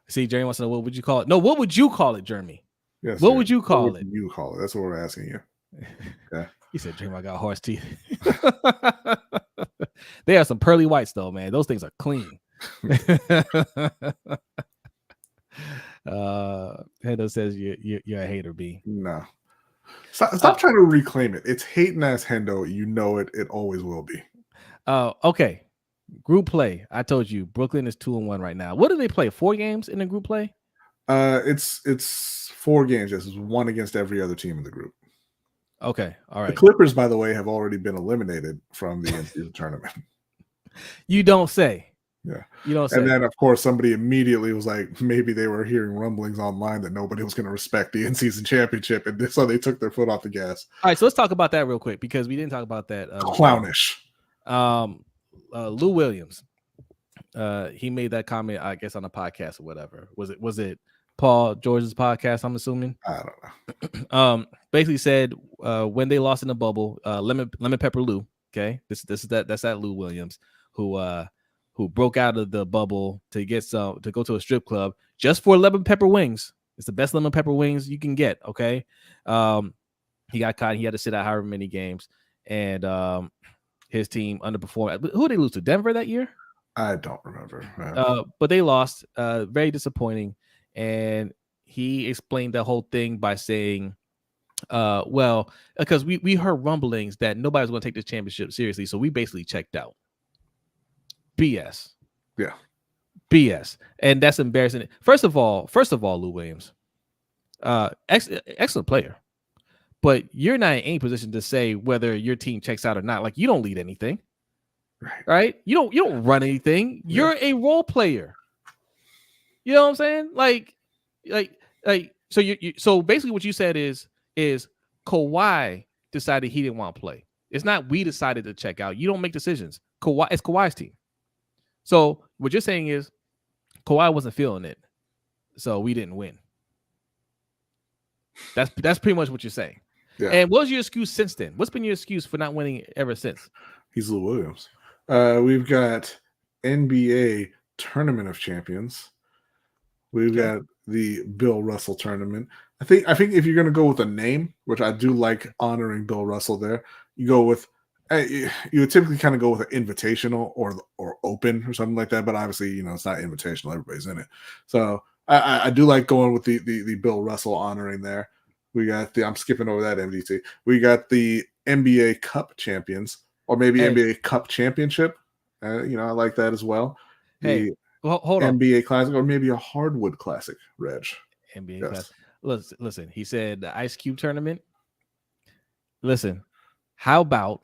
See, Jeremy wants to know, what would you call it? No, what would you call it, Jeremy? Yes. What would you call it? You call it. That's what we're asking you. Yeah. He said, Jeremy, I got horse teeth. They are some pearly whites, though, man. Those things are clean. Hendo says you're a hater, B. No. Stop trying to reclaim it. It's hating ass Hendo. You know it. It always will be. Okay. Group play. I told you Brooklyn is 2-1 right now. What do they play? 4 games in the group play? It's 4 games. Yes, it's 1 against every other team in the group. Okay. All right. The Clippers, by the way, have already been eliminated from the in-season tournament. You don't say. Yeah. You don't say. And then, of course, somebody immediately was like, maybe they were hearing rumblings online that nobody was going to respect the in-season championship, and so they took their foot off the gas. All right, so let's talk about that real quick because we didn't talk about that. Clownish. Lou Williams, he made that comment, I guess, on a podcast or whatever. Was it Paul George's podcast? I'm assuming. I don't know. Basically said when they lost in the bubble, lemon pepper Lou. Okay, that's that Lou Williams who broke out of the bubble to go to a strip club just for lemon pepper wings. It's the best lemon pepper wings you can get. Okay, he got caught. He had to sit out however many games, and his team underperformed. Who did they lose to? Denver that year? I don't remember. But they lost. Very disappointing. And he explained the whole thing by saying, well, because we heard rumblings that nobody's going to take this championship seriously, so we basically checked out. BS. Yeah. BS. And that's embarrassing. First of all, Lou Williams, excellent player. But you're not in any position to say whether your team checks out or not. Like, you don't lead anything. Right? You don't run anything. You're a role player. You know what I'm saying? Like so basically what you said is Kawhi decided he didn't want to play. It's not we decided to check out. You don't make decisions. It's Kawhi's team. So what you're saying is Kawhi wasn't feeling it. So we didn't win. That's pretty much what you're saying. Yeah. And what was your excuse since then? What's been your excuse for not winning ever since? He's Lou Williams. We've got NBA Tournament of Champions. We've got the Bill Russell tournament. I think if you're going to go with a name, which I do like honoring Bill Russell there, you go with you would typically kind of go with an invitational or open or something like that. But obviously, it's not invitational. Everybody's in it. So I do like going with the Bill Russell honoring there. We got I'm skipping over that MDT. We got the NBA Cup champions, or maybe NBA Cup championship. I like that as well. Hey, hold on. NBA Classic, or maybe a Hardwood Classic, Reg. NBA Classic. Listen. He said the Ice Cube tournament. Listen, how about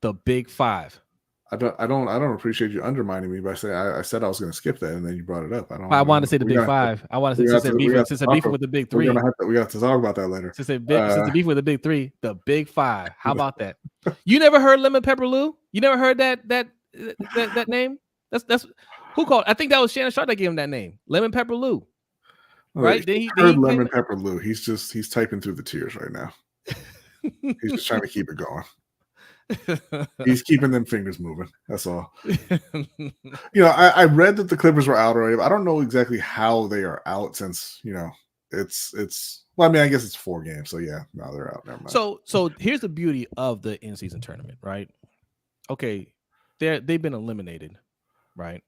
the Big Five? I don't appreciate you undermining me by saying I said I was going to skip that, and then you brought it up. I wanted to say the Big Five. I wanted to say since the beef with the Big Three. We got to talk about that later. Since the beef with the Big Three, the Big Five. How about that? You never heard Lemon Pepper Lou? You never heard that name? That's who called? I think that was Shannon Sharp that gave him that name, Lemon Pepper Lou. Right? He heard Lemon Pepper Lou. He's typing through the tears right now. He's just trying to keep it going. He's keeping them fingers moving. That's all. I read that the Clippers were out already. But I don't know exactly how they are out since it's. Well, I mean, I guess it's 4 games. So yeah, no, they're out. Never mind. So here's the beauty of the in-season tournament, right? Okay, they've been eliminated, right?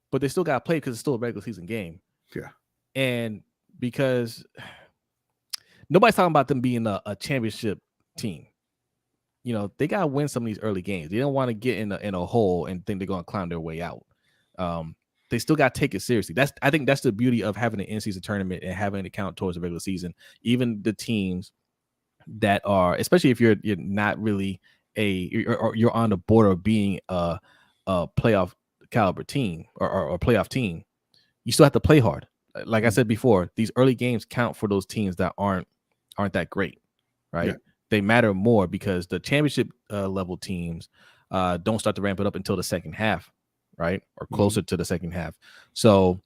But they still got to play because it's still a regular season game. Yeah, and because nobody's talking about them being a championship team. they gotta win some of these early games. They don't want to get in a hole and think they're gonna climb their way out. They still got to take it seriously. I think that's the beauty of having an in-season tournament and having it count towards the regular season. Even the teams that are, especially if you're not really you're on the border of being a playoff caliber team or playoff team, you still have to play hard. Like I said before, these early games count for those teams that aren't that great, right? Yeah. They matter more because the championship level teams don't start to ramp it up until the second half, right? Or closer to the second half. So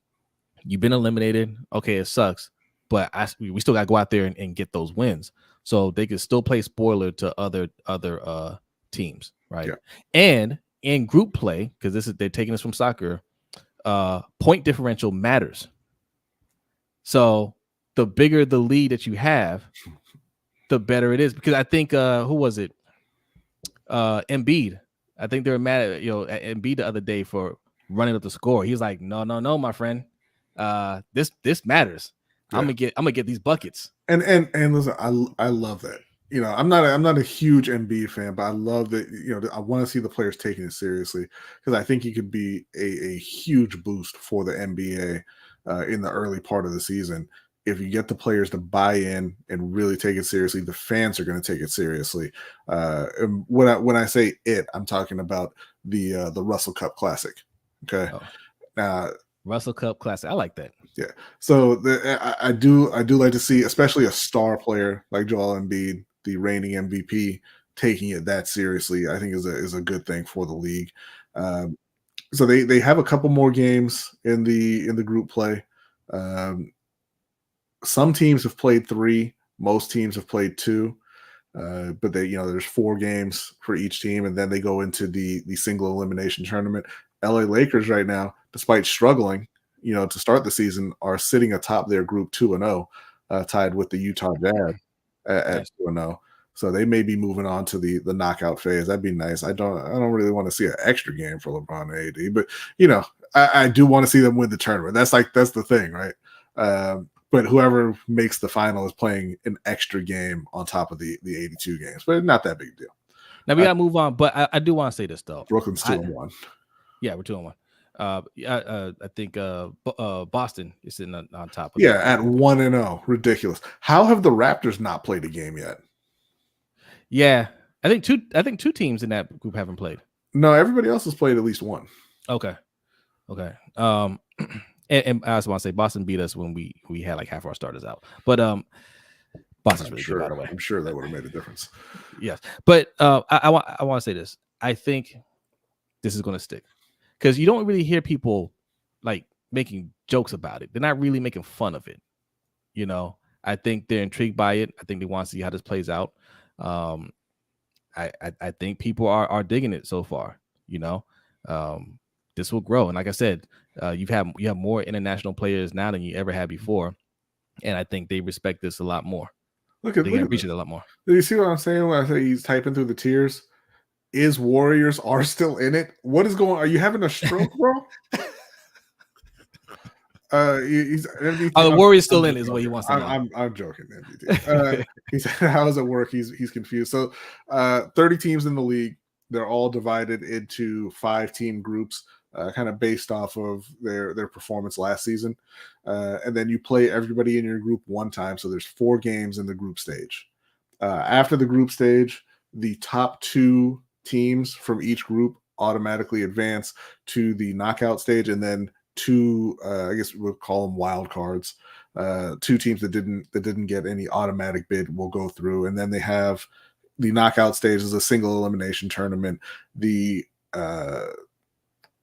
you've been eliminated. Okay, it sucks, but we still got to go out there and get those wins. So they can still play spoiler to other teams, right? Yeah. And in group play, because they're taking this from soccer, point differential matters. So the bigger the lead that you have, the better it is. Because I think who was it? Embiid. I think they were mad at Embiid the other day for running up the score. He's like, no, my friend. This matters. Yeah. I'm gonna get these buckets. And listen, I love that. I'm not a huge Embiid fan, but I love that. I want to see the players taking it seriously because I think he could be a huge boost for the NBA in the early part of the season. If you get the players to buy in and really take it seriously, the fans are going to take it seriously. And when I say it, I'm talking about the Russell Cup Classic. Okay, Russell Cup Classic. I like that. Yeah. So I do like to see, especially a star player like Joel Embiid, the reigning MVP, taking it that seriously. I think is a good thing for the league. So they have a couple more games in the group play. Some teams have played 3. Most teams have played 2. But there's 4 games for each team, and then they go into the single elimination tournament. LA Lakers right now, despite struggling, to start the season, are sitting atop their group 2-0, tied with the Utah Jazz at 2-0. So they may be moving on to the knockout phase. That'd be nice. I don't really want to see an extra game for LeBron and AD, but I do want to see them win the tournament. That's the thing, right? But whoever makes the final is playing an extra game on top of the 82 games, but not that big a deal. Now we gotta move on, but I do want to say this though. Brooklyn's 2-1. Yeah, we're 2-1. I think Boston is sitting on top of at 1-0. Ridiculous. How have the Raptors not played a game yet? Yeah, I think two teams in that group haven't played. No, everybody else has played at least one. Okay. And I also want to say Boston beat us when we had like half our starters out. But Boston's really good, by the way. I'm sure that would have made a difference. Yes. But I want to say this. I think this is going to stick because you don't really hear people like making jokes about it. They're not really making fun of it. I think they're intrigued by it. I think they want to see how this plays out. I think people are digging it so far. This will grow, and like I said, you have more international players now than you ever had before, and I think they respect this a lot more. They appreciate it a lot more. Do you see what I'm saying when I say he's typing through the tears? Is Warriors are still in it? What is going on? Are you having a stroke, bro? The Warriors still in is what he wants to know. I'm joking, MVT. He said, how does it work? He's confused. So 30 teams in the league. They're all divided into 5-team groups, kind of based off of their performance last season. And then you play everybody in your group one time. So there's 4 games in the group stage. After the group stage, the top 2 teams from each group automatically advance to the knockout stage, and then 2, I guess we'll call them wild cards. 2 teams that didn't get any automatic bid will go through, and then they have the knockout stage is a single elimination tournament. The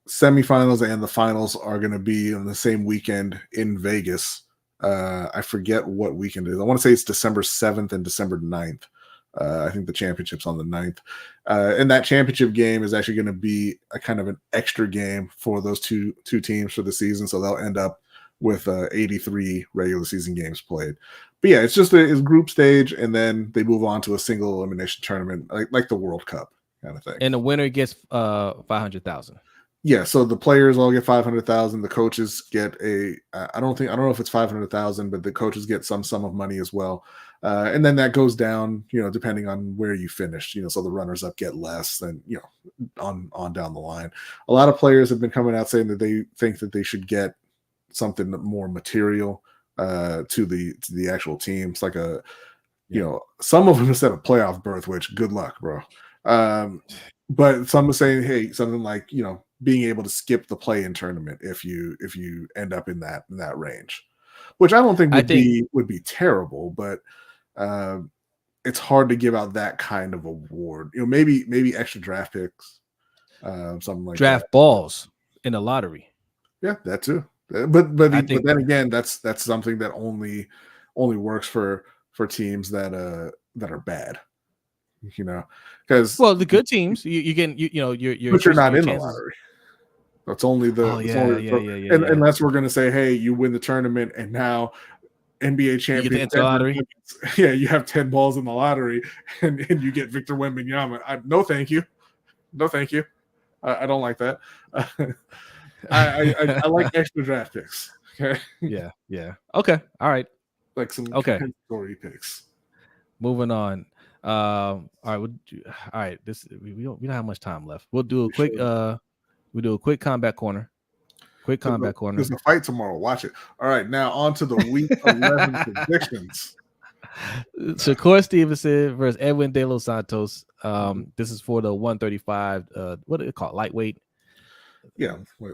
semifinals and the finals are going to be on the same weekend in Vegas. I forget what weekend it is. I want to say it's December 7th and December 9th. I think the championship's on the 9th. And that championship game is actually going to be a kind of an extra game for those two teams for the season. So they'll end up with 83 regular season games played. But yeah, it's just it's group stage, and then they move on to a single elimination tournament, like the World Cup kind of thing. And the winner gets $500,000. Yeah, so the players all get $500,000. The coaches get I don't know if it's $500,000, but the coaches get some sum of money as well. And then that goes down, depending on where you finished. So the runners up get less than on down the line. A lot of players have been coming out saying that they think that they should get something more material to the actual teams, like some of them have said a playoff berth, which good luck, bro. But some are saying, hey, something like being able to skip the play-in tournament if you end up in that range, which I don't think would be terrible, but it's hard to give out that kind of award. Maybe extra draft picks, something like draft that. balls in the lottery. Yeah, that too. But then again, that's something that only works for teams that are bad. Because the good teams you get but you're not in the lottery. That's only unless we're going to say, hey, you win the tournament and now NBA champion. Yeah, you have 10 balls in the lottery and you get Victor Wembanyama. No, thank you. I don't like that. I like extra draft picks. Okay. Yeah. Okay. All right. Like some compensatory picks. Moving on. All right. All right. We don't have much time left. We'll do a quick combat corner. There's a fight tomorrow. Watch it. All right. Now on to the week 11 predictions. Shakur Stevenson versus Edwin De Los Santos. This is for the 135. What do they call it? Lightweight. Yeah. Wait.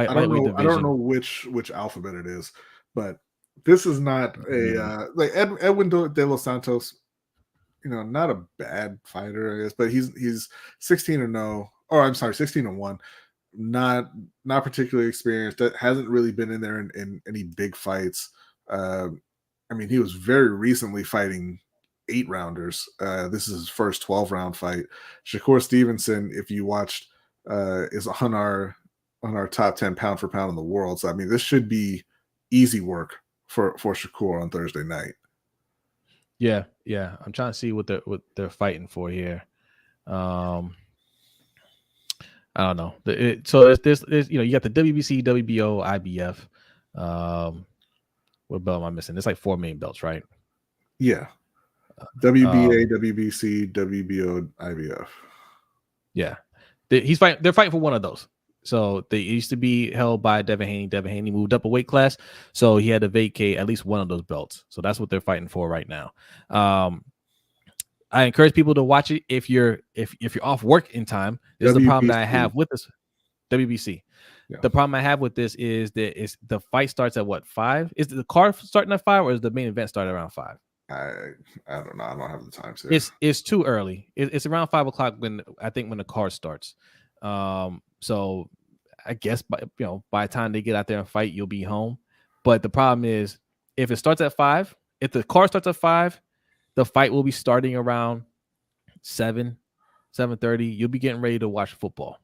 I don't know which alphabet it is, but this is not a like Edwin De Los Santos. Not a bad fighter, I guess, but he's 16-0. Or I'm sorry, 16-1. Not particularly experienced. That hasn't really been in there in any big fights. He was very recently fighting 8-rounders. This is his first 12-round fight. Shakur Stevenson, if you watched, is on our top 10 pound for pound in the world. So this should be easy work for Shakur on Thursday night. Yeah. I'm trying to see what they're fighting for here. I don't know. So there's you got the WBC, WBO, IBF. What belt am I missing? There's like 4 main belts, right? Yeah. WBA, WBC, WBO, IBF. Yeah. They're fighting for one of those. So they used to be held by Devin Haney. Devin Haney moved up a weight class, so he had to vacate at least one of those belts. So that's what they're fighting for right now. I encourage people to watch it if you're off work in time. This is the problem that I have with this WBC. Yeah. The problem I have with this is that the fight starts at what, 5? Is the card starting at 5 or is the main event starting around 5? I don't know. I don't have the time to. It's too early. It's around 5 o'clock when the card starts. So I guess by the time they get out there and fight, you'll be home. But the problem is if it starts at 5, if the card starts at 5, the fight will be starting around 7:30. You'll be getting ready to watch football,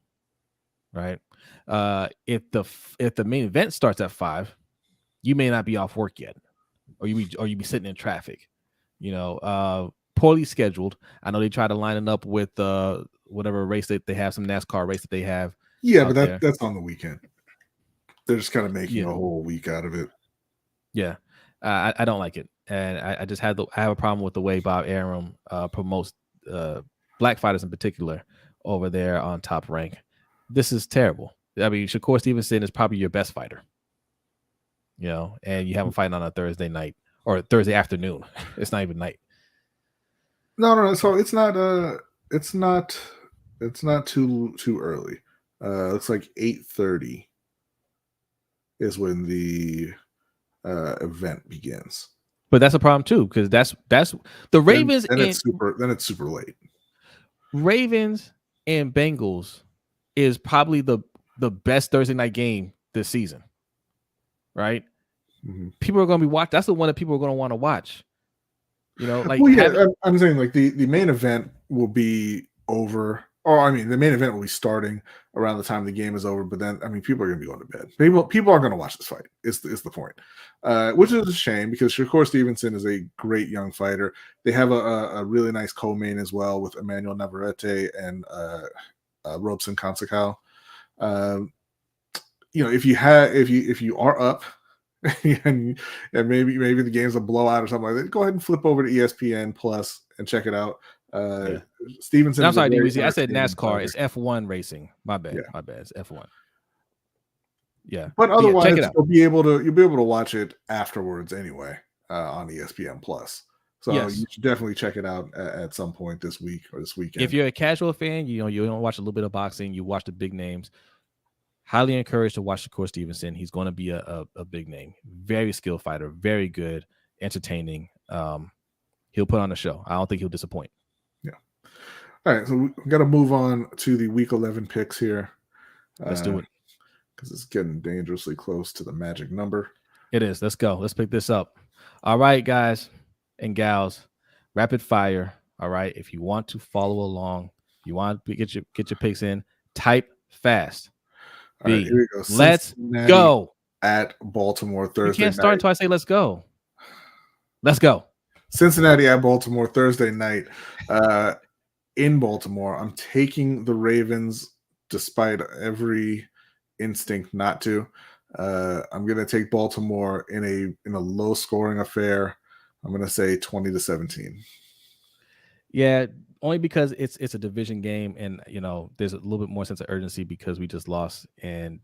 right? If the main event starts at 5, you may not be off work yet, or you be sitting in traffic. Poorly scheduled. I know they try to line it up with whatever race that they have, some NASCAR race that they have. Yeah, but that's on the weekend. They're just kind of making a whole week out of it. Yeah, I don't like it, and I just I have a problem with the way Bob Arum promotes black fighters in particular over there on Top Rank. This is terrible. Shakur Stevenson is probably your best fighter, and you have him fighting on a Thursday night or Thursday afternoon. It's not even night. No. So it's not too early. Looks like 8:30 is when the event begins. But that's a problem too, because that's the Ravens. Then it's super late. Ravens and Bengals is probably the best Thursday night game this season, right? Mm-hmm. People are going to be watching. That's the one that people are going to want to watch. I'm saying like the main event will be over. Or the main event will be starting around the time the game is over. But then people are going to be going to bed. People are going to watch this fight. Is the point? Which is a shame because Shakur Stevenson is a great young fighter. They have a really nice co-main as well with Emmanuel Navarrete and Robson Consacao. If you are up and maybe the game's a blowout or something like that, go ahead and flip over to ESPN Plus and check it out. Stevenson. I'm sorry, DBC. I said NASCAR. It's F1 racing. My bad. Yeah. My bad. It's F1. Yeah, but otherwise, check it out. you'll be able to watch it afterwards anyway on ESPN Plus. So you should definitely check it out at some point this week or this weekend. If you're a casual fan, you don't watch a little bit of boxing, you watch the big names. Highly encouraged to watch Shakur Stevenson. He's going to be a big name. Very skilled fighter, very good, entertaining. He'll put on a show. I don't think he'll disappoint. Yeah. All right, so we got to move on to the Week 11 picks here. Let's do it. Because it's getting dangerously close to the magic number. It is. Let's go. Let's pick this up. All right, guys and gals, rapid fire. All right. If you want to follow along, you want to get your picks in, type fast. All right, here we go. Let's go. At Baltimore Thursday. You can't start until I say let's go. Let's go. Cincinnati at Baltimore Thursday night. In Baltimore, I'm taking the Ravens despite every instinct not to. I'm going to take Baltimore in a low scoring affair. I'm going to say 20-17. Yeah, only because it's a division game, and there's a little bit more sense of urgency because we just lost, and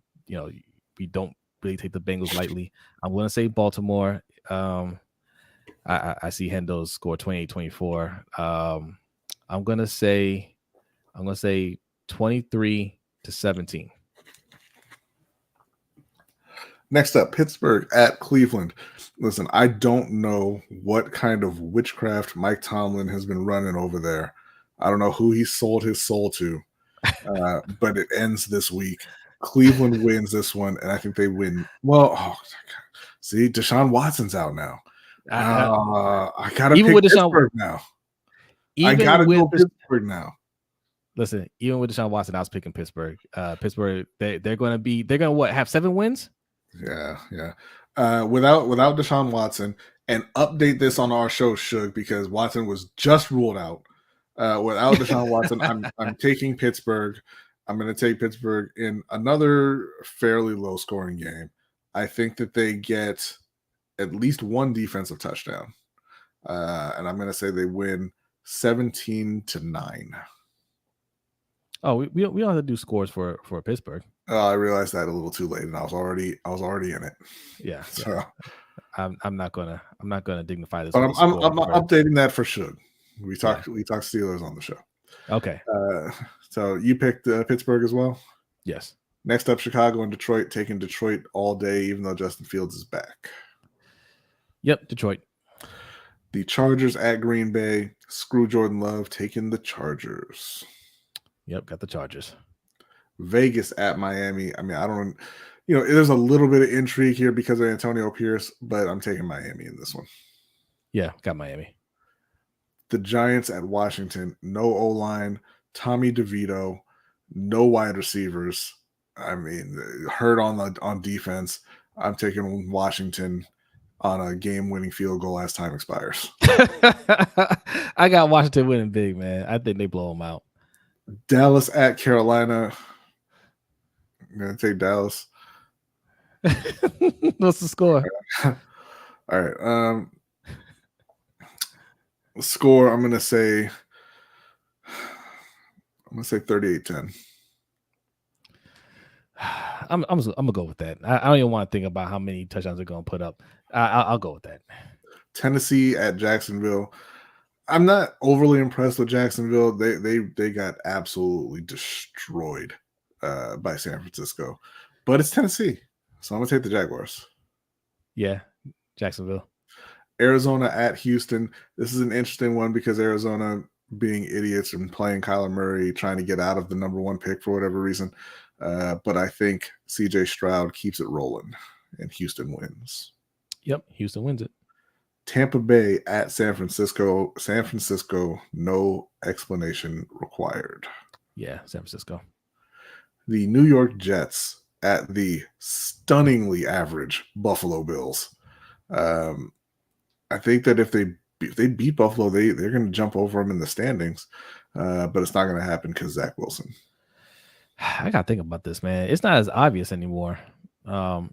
we don't really take the Bengals lightly. I'm going to say Baltimore. I see Hendo's score 28-24. I'm going to say 23-17. Next up, Pittsburgh at Cleveland. Listen, I don't know what kind of witchcraft Mike Tomlin has been running over there. I don't know who he sold his soul to, but it ends this week. Cleveland wins this one, and I think they win. Well, see, Deshaun Watson's out now. I got to pick Pittsburgh now. I got to go Pittsburgh now. Listen, even with Deshaun Watson, I was picking Pittsburgh. Pittsburgh, they're going to what, have 7 wins? Yeah. Without Deshaun Watson, and update this on our show, Shug, because Watson was just ruled out. Without Deshaun Watson, I'm taking Pittsburgh. I'm going to take Pittsburgh in another fairly low scoring game. I think that they get at least one defensive touchdown, and I'm going to say they win 17-9. Oh, we don't have to do scores for Pittsburgh. I realized that a little too late, and I was already in it. Yeah. So I'm not gonna dignify this. But I'm updating that for Shug. We talked Steelers on the show. Okay. So you picked Pittsburgh as well? Yes. Next up, Chicago and Detroit. Taking Detroit all day, even though Justin Fields is back. Yep, Detroit. The Chargers at Green Bay. Screw Jordan Love. Taking the Chargers. Yep, got the Chargers. Vegas at Miami. I mean, I don't, there's a little bit of intrigue here because of Antonio Pierce, but I'm taking Miami in this one. Yeah, got Miami. The Giants at Washington. No O-line. Tommy DeVito. No wide receivers. I mean, hurt on defense. I'm taking Washington on a game-winning field goal as time expires. I got Washington winning big, man. I think they blow them out. Dallas at Carolina. I'm going to take Dallas. What's the score? All right. Score, I'm going to say 38-10. I'm gonna go with that. I don't even want to think about how many touchdowns they're going to put up. I'll go with that. Tennessee at Jacksonville. I'm not overly impressed with Jacksonville. They got absolutely destroyed by San Francisco, but it's Tennessee, so I'm gonna take the Jaguars. Yeah, Jacksonville. Arizona at Houston. This is an interesting one because Arizona being idiots and playing Kyler Murray, trying to get out of the number 1 pick for whatever reason. But I think CJ Stroud keeps it rolling and Houston wins. Yep, Houston wins it. Tampa Bay at San Francisco. San Francisco, no explanation required. Yeah, San Francisco. The New York Jets at the stunningly average Buffalo Bills. I think that if they beat Buffalo, they're going to jump over them in the standings, but it's not going to happen because Zach Wilson. I got to think about this, man. It's not as obvious anymore. New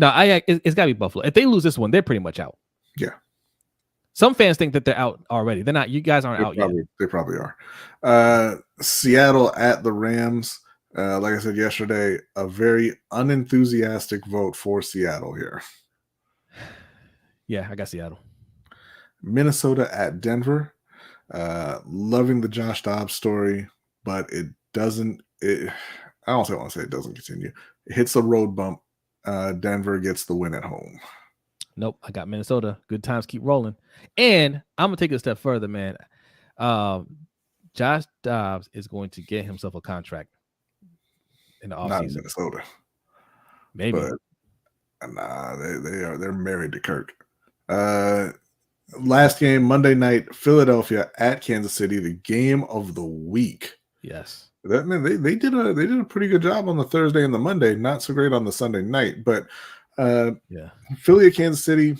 No, it's got to be Buffalo. If they lose this one, they're pretty much out. Yeah. Some fans think that they're out already. They're not. You guys aren't out yet. They probably are. Seattle at the Rams. Like I said yesterday, a very unenthusiastic vote for Seattle here. Yeah, I got Seattle. Minnesota at Denver. Loving the Josh Dobbs story, but it doesn't. I don't want to say it doesn't continue. It hits a road bump. Denver gets the win at home. Nope, I got Minnesota. Good times keep rolling. And I'm gonna take it a step further, man. Josh Dobbs is going to get himself a contract in the offseason. Not in Minnesota. Maybe. But, nah, they're married to Kirk. Last game, Monday night, Philadelphia at Kansas City, the game of the week. Yes. That man, they did a pretty good job on the Thursday and the Monday, not so great on the Sunday night. But Philly at Kansas City.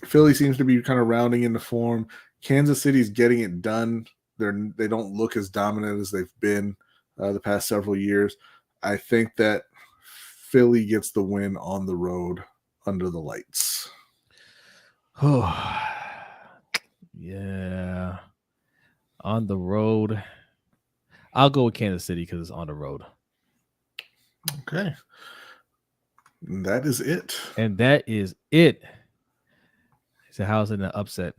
Philly seems to be kind of rounding into form. Kansas City's getting it done. They don't look as dominant as they've been the past several years. I think that Philly gets the win on the road under the lights. Oh, yeah. On the road. I'll go with Kansas City because it's on the road. Okay. That is it. And that is it. So how's it an upset?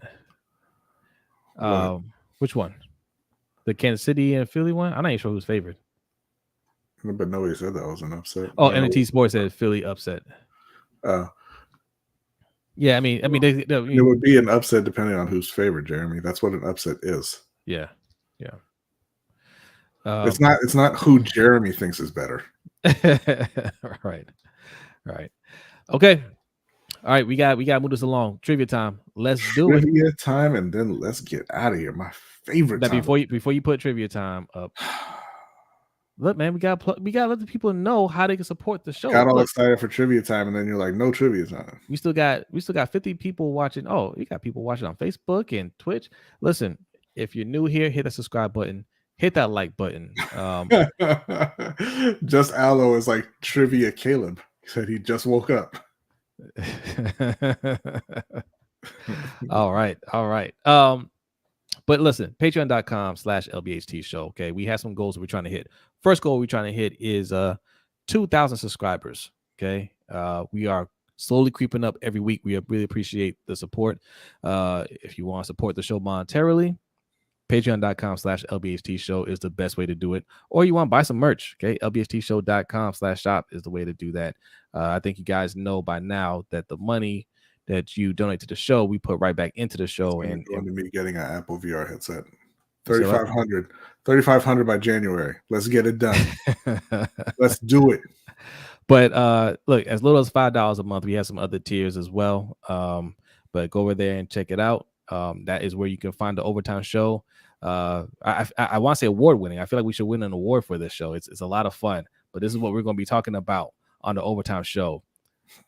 Which one? The Kansas City and Philly one? I'm not even sure who's favored. But nobody said that was an upset. Oh, NT Sports said Philly upset. Yeah, I mean, it would be an upset depending on who's favored, Jeremy. That's what an upset is. Yeah. It's not who Jeremy thinks is better. Right. Okay. All right, we got to move this along. Trivia time. Let's do it. Trivia time, and then let's get out of here. My favorite time. Before you put trivia time up, look, man, we got to let the people know how they can support the show. Got all excited for trivia time, and then you're like, no trivia time. We still got 50 people watching. Oh, you got people watching on Facebook and Twitch. Listen, if you're new here, hit that subscribe button. Hit that like button. Just Aloe is like trivia Caleb. He said he just woke up. All right. But listen, patreon.com/LBHTShow. Okay. We have some goals that we're trying to hit. First goal we're trying to hit is 2,000 subscribers. Okay. We are slowly creeping up every week. We really appreciate the support. If you want to support the show monetarily, patreon.com/LBHTShow is the best way to do it. Or you want to buy some merch, okay? LBHTShow.com/shop is the way to do that. I think you guys know by now that the money that you donate to the show, we put right back into the show. And going to be getting an Apple VR headset. $3,500 by January. Let's get it done. Let's do it. But look, as little as $5 a month, we have some other tiers as well. But go over there and check it out. That is where you can find the Overtime Show. I want to say award winning. I feel like we should win an award for this show. It's a lot of fun. But this is what we're going to be talking about on the Overtime Show.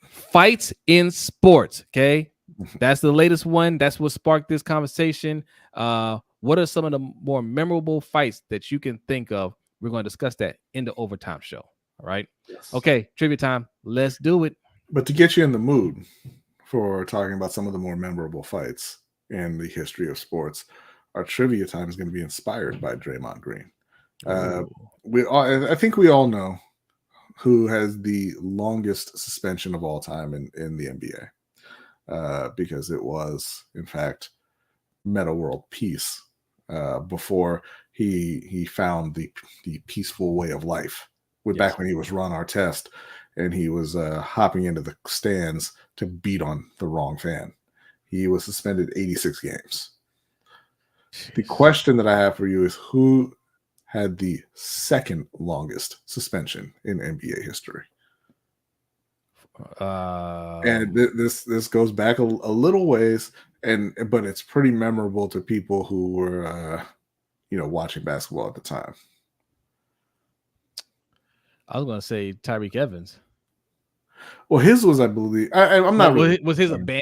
Fights in sports. Okay, that's the latest one. That's what sparked this conversation. What are some of the more memorable fights that you can think of? We're going to discuss that in the Overtime Show. All right. Yes. Okay. Trivia time. Let's do it. But to get you in the mood for talking about some of the more memorable fights in the history of sports, our trivia time is going to be inspired by Draymond Green. I think we all know who has the longest suspension of all time in the NBA, because it was, in fact, Meta World Peace before he found the peaceful way of life. Back when he was Ron Artest and he was hopping into the stands to beat on the wrong fan. He was suspended 86 games. Jeez. The question that I have for you is, who had the second longest suspension in NBA history? And this goes back a little ways, but it's pretty memorable to people who were watching basketball at the time. I was going to say Tyreek Evans. Well, his was, I believe, I'm not really. Was his a ban?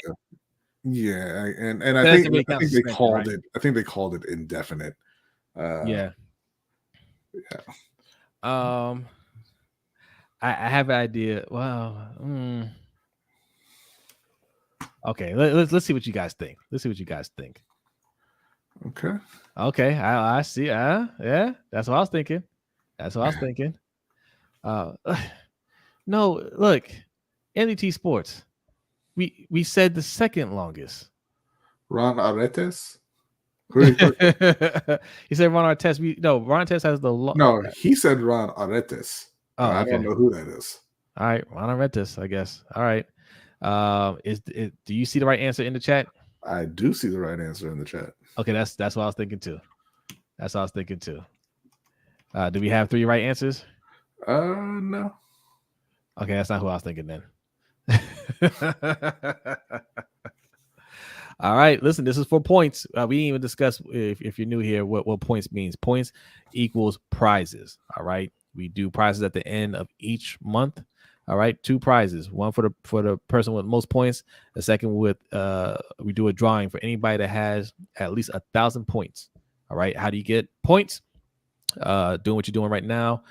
Yeah, and I think they called it. I think they called it indefinite. Yeah. I have an idea. Well, Okay, let's see what you guys think. Okay. Okay, I see. Yeah, that's what I was thinking. Uh, no, look, NDT Sports. We said the second longest. Ron Aretes. Who did he put? He said Ron Artest. Ron Artest has the No, he said Ron Aretes. Oh, I okay. don't know who that is. All right, Ron Artest, I guess. All right. Do you see the right answer in the chat? I do see the right answer in the chat. Okay, that's what I was thinking too. Do we have 3 right answers? No. Okay, that's not who I was thinking then. All right, listen, this is for points. We didn't even discuss, if you're new here, what points means. Points equals prizes. All right, we do prizes at the end of each month. All right, 2 prizes. One for the person with most points. The second with we do a drawing for anybody that has at least 1,000 points. All right, how do you get points? Doing what you're doing right now,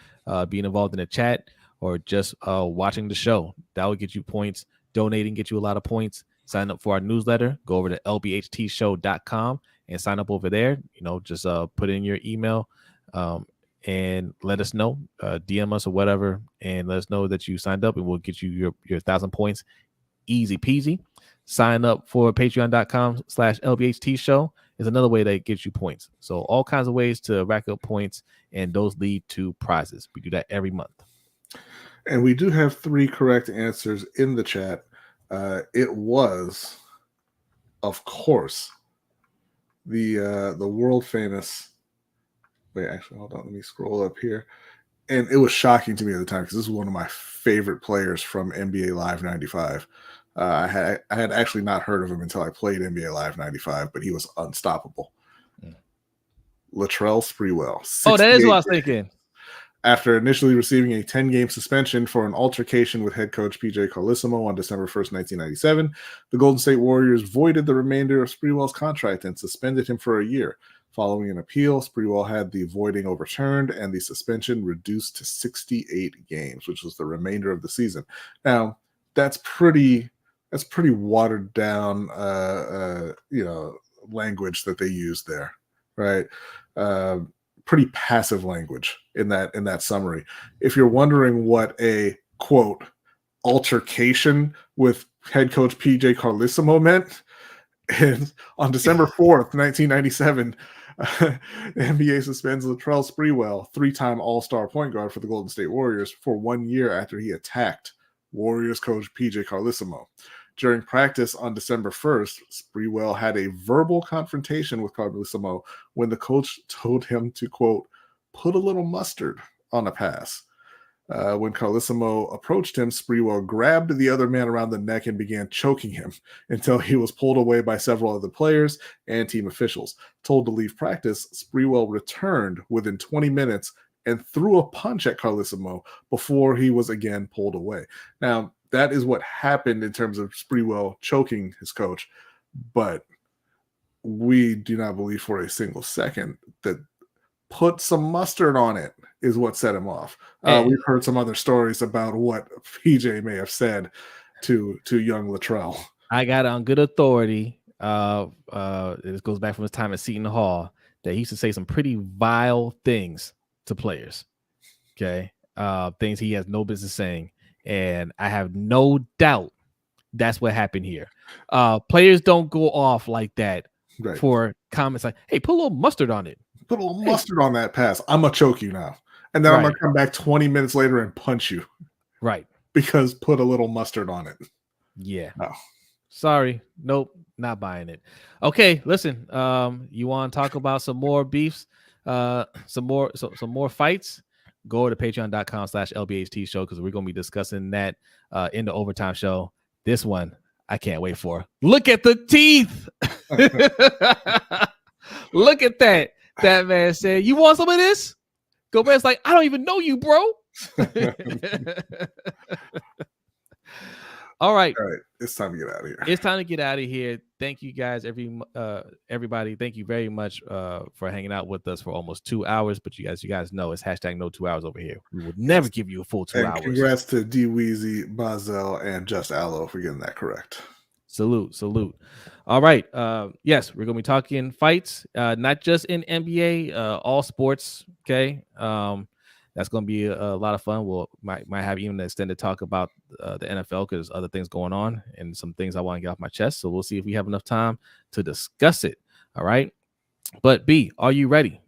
being involved in the chat, or just watching the show. That will get you points. Donating get you a lot of points. Sign up for our newsletter. Go over to LBHTShow.com and sign up over there. Just put in your email and let us know. DM us or whatever, and let us know that you signed up, and we'll get you your 1,000 points. Easy peasy. Sign up for patreon.com/LBHTShow is another way that gets you points. So all kinds of ways to rack up points, and those lead to prizes. We do that every month. And we do have 3 correct answers in the chat. It was, of course, the world famous. Wait, actually, hold on. Let me scroll up here. And it was shocking to me at the time because this is one of my favorite players from NBA Live 95. I had actually not heard of him until I played NBA Live 95, but he was unstoppable. Latrell Sprewell. Oh, that is what I was thinking. After initially receiving a 10-game suspension for an altercation with head coach P.J. Carlesimo on December 1st, 1997, the Golden State Warriors voided the remainder of Sprewell's contract and suspended him for a year. Following an appeal, Sprewell had the voiding overturned and the suspension reduced to 68 games, which was the remainder of the season. Now, that's pretty watered down, language that they used there, right? Pretty passive language in that summary. If you're wondering what a quote altercation with head coach PJ Carlesimo meant, and on December 4th, 1997, the NBA suspends Latrell Sprewell, 3-time All-Star point guard for the Golden State Warriors, for 1 year after he attacked Warriors coach PJ Carlesimo. During practice on December 1st, Sprewell had a verbal confrontation with Carlesimo when the coach told him to, quote, put a little mustard on a pass. When Carlesimo approached him, Sprewell grabbed the other man around the neck and began choking him until he was pulled away by several other players and team officials. Told to leave practice, Sprewell returned within 20 minutes and threw a punch at Carlesimo before he was again pulled away. Now, that is what happened in terms of Sprewell choking his coach, but we do not believe for a single second that put some mustard on it is what set him off. We've heard some other stories about what PJ may have said to young Latrell. I got it on good authority. It goes back from his time at Seton Hall that he used to say some pretty vile things to players. Okay. Things he has no business saying. And I have no doubt that's what happened here. Players don't go off like that for comments like, hey, put a little mustard on it. Put a little mustard on that pass. I'm going to choke you now. And then I'm going to come back 20 minutes later and punch you. Right. Because put a little mustard on it. Yeah. No. Sorry. Nope. Not buying it. Okay. Listen, you want to talk about some more beefs, some more fights? Go to patreon.com/LBHTShow because we're going to be discussing that in the overtime show. This one, I can't wait for. Look at the teeth. Look at that. That man said, you want some of this? Gobert's like, I don't even know you, bro. All right. It's time to get out of here. It's time to get out of here. Thank you guys, everybody. Thank you very much for hanging out with us for almost 2 hours. But you guys know it's hashtag no 2 hours over here. We would never give you a full 2 hours. Congrats to D Weezy, Bazel, and Just Allo for getting that correct. Salute. All right. Yes, we're gonna be talking fights, not just in NBA, all sports. Okay. That's gonna be a lot of fun. We'll might have even an extended talk about the NFL because other things going on and some things I want to get off my chest. So we'll see if we have enough time to discuss it. All right. But B, are you ready?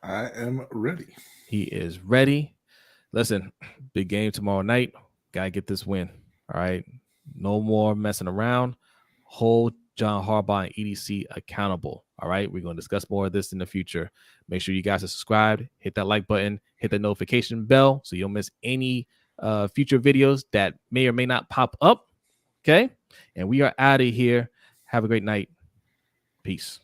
I am ready. He is ready. Listen, big game tomorrow night. Gotta get this win. All right. No more messing around. Hold John Harbaugh and EDC accountable. All right. We're going to discuss more of this in the future. Make sure you guys are subscribed. Hit that like button. Hit the notification bell so you don't miss any future videos that may or may not pop up. Okay. And we are out of here. Have a great night. Peace.